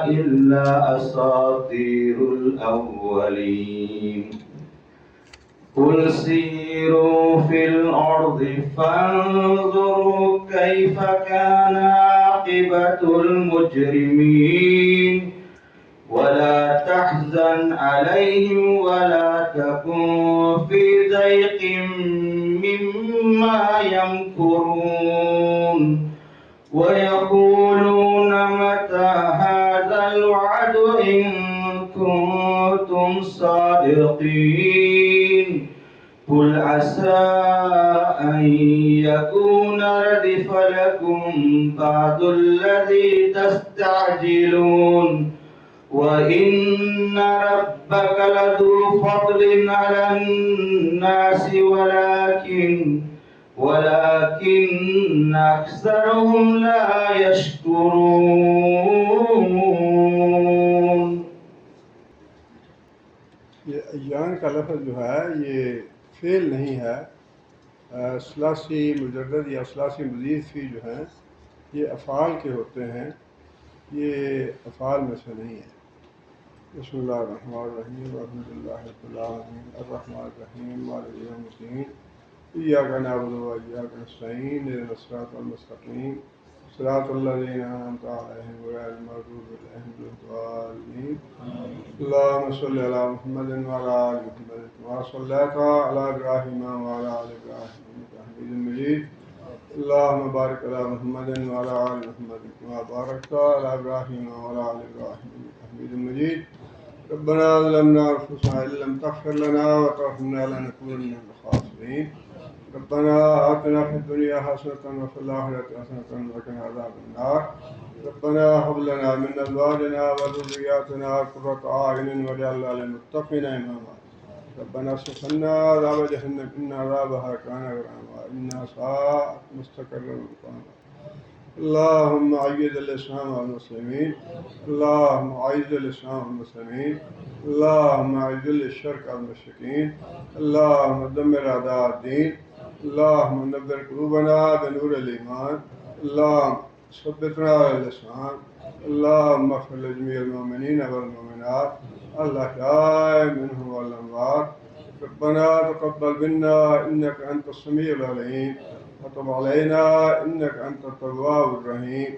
إلا أساطير الأولين. قل سيروا في الأرض فانظروا كيف كان عاقبة المجرمين. ولا تحزن عليهم ولا تكن في ضيق مما يمكرون. ويقولون متى هذا الوعد إن كنتم صادقين. قل عسى أن يكون ردف لكم بعض الذي تستعجلون. وإن ربك لذو فضل على الناس ولكن أكثرهم لا يشكرون. یہ ایان کا لفظ جو ہے یہ فعل نہیں ہے، ثلاثی مجرد یا ثلاثی مزید فی جو ہیں یہ افعال کے ہوتے ہیں، یہ افعال میں سے نہیں ہے. بسم اللہ الرحمن الرحیم الحمد للہ رب العالمین الرحمن الرحیم مالک یوم الدین ایاک نعبد و ایاک نستعین اہدنا الصراط المستقیم صراط الذین انعمت علیہم غیر المغضوب علیہم ولا الضالین. اللهم صل علی محمد وعلی آل محمد کما صلیت علی ابراہیم وعلی آل ابراہیم انک حمید مجید. اللهم بارک علی محمد وعلی آل محمد کما بارکت علی ابراہیم وعلی آل ابراہیم انک حمید مجید. ربنا ظلمنا انفسنا ان لم تغفر لنا وترحمنا لنكونن من الخاسرين. ربنا آتنا في الدنيا حسنة وفي الآخرة حسنة وقنا عذاب النار. ربنا هب لنا من أزواجنا وذرياتنا قرة أعين واجعلنا للمتقين إماما. ربنا اصرف عنا عذاب جهنم إن عذابها كان غراما إنها ساءت مستقرا مقاما. اللهم أعز الإسلام والمسلمين. اللهم أعز الإسلام والمسلمين. اللهم أذل الشرك والمشركين. اللهم دمر أعداء الدين. اللهم نور قلوبنا بنور الإيمان. اللهم ثبتنا على الإسلام. اللهم اغفر لجميع المؤمنين والمؤمنات الأحياء منهم والأموات. ربنا تقبل منا إنك أنت السميع العليم وتب علينا إنك أنت التواب الرحيم.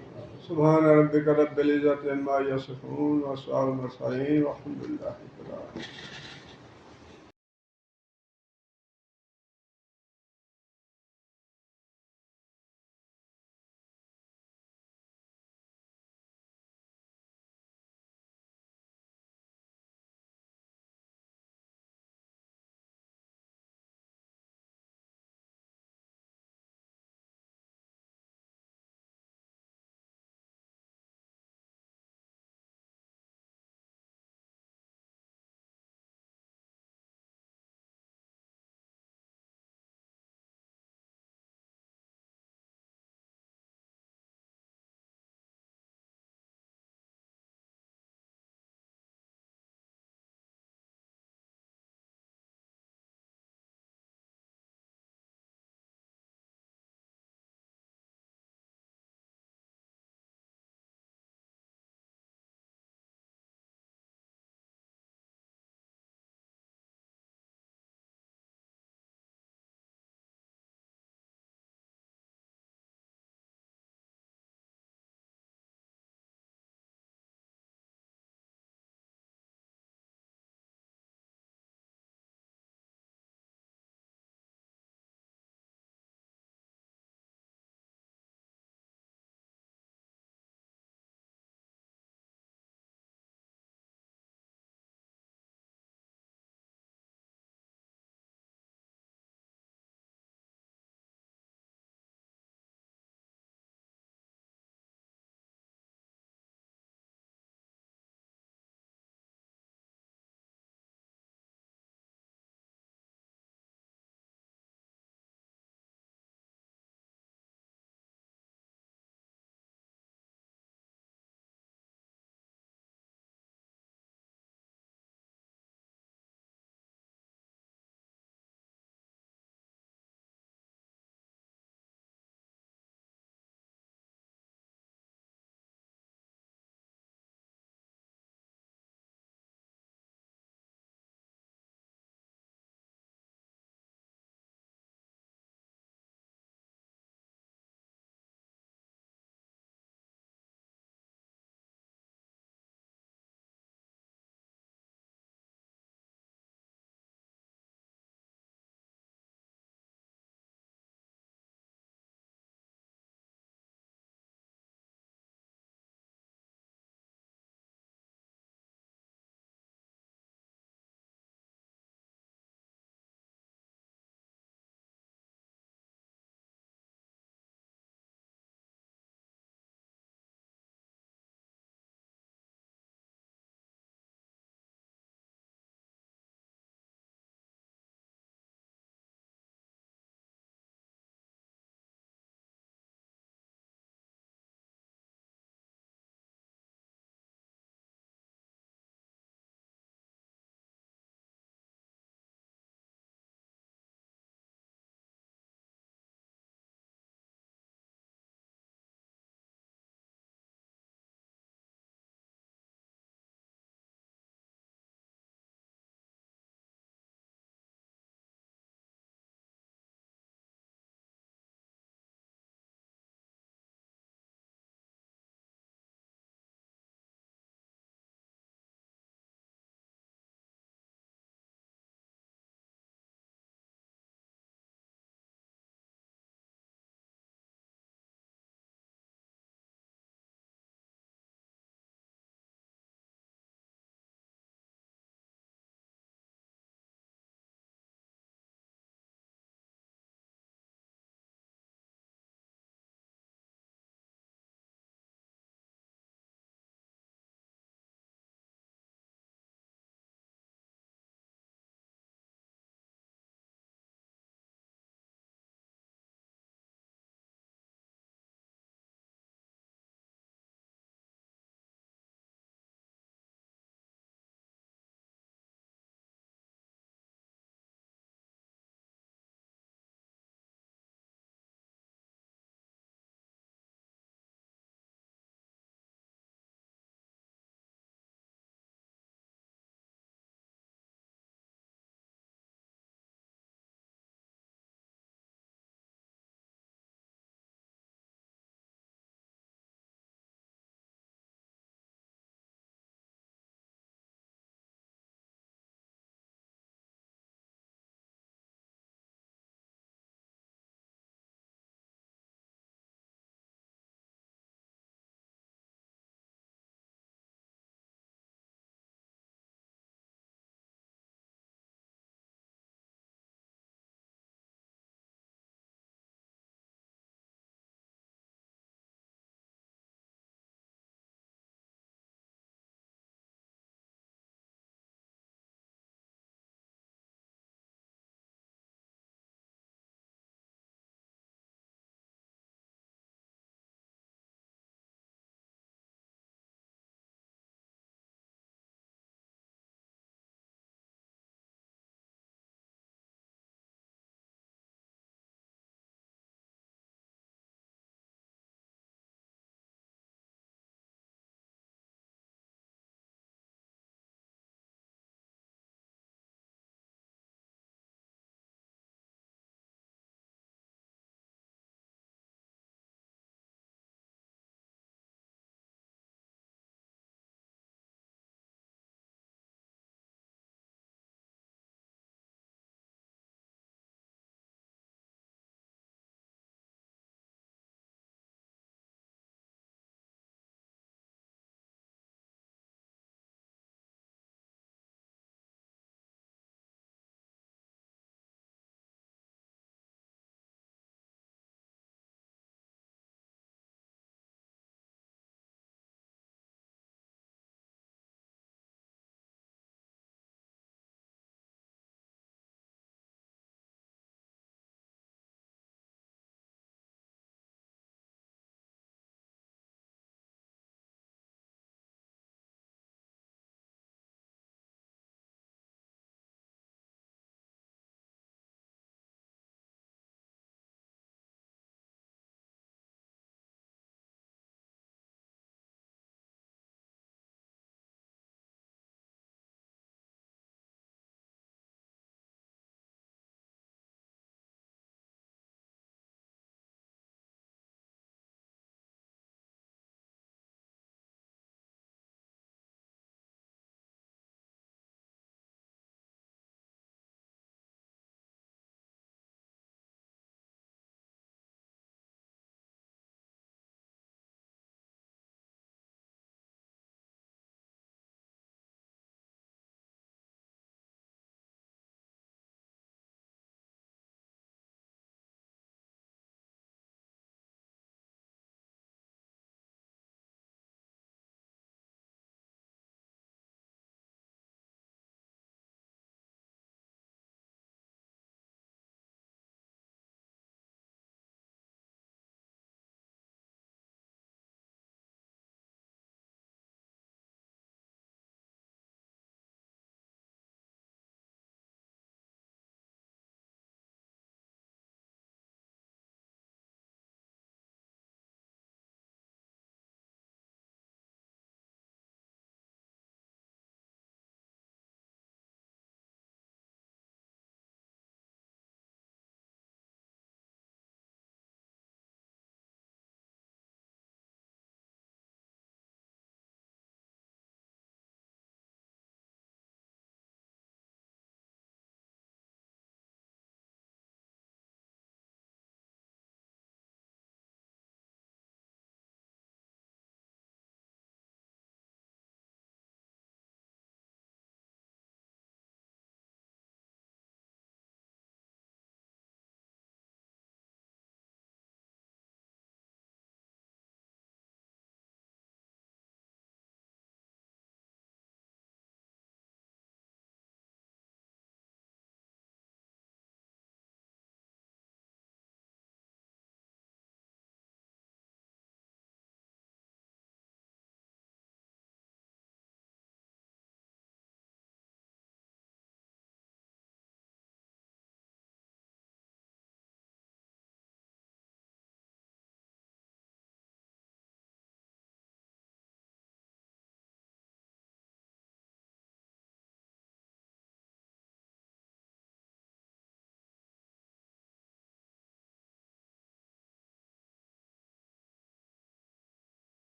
سبحان ربك رب العزة عما يصفون وسلام على المرسلين والحمد لله رب العالمين.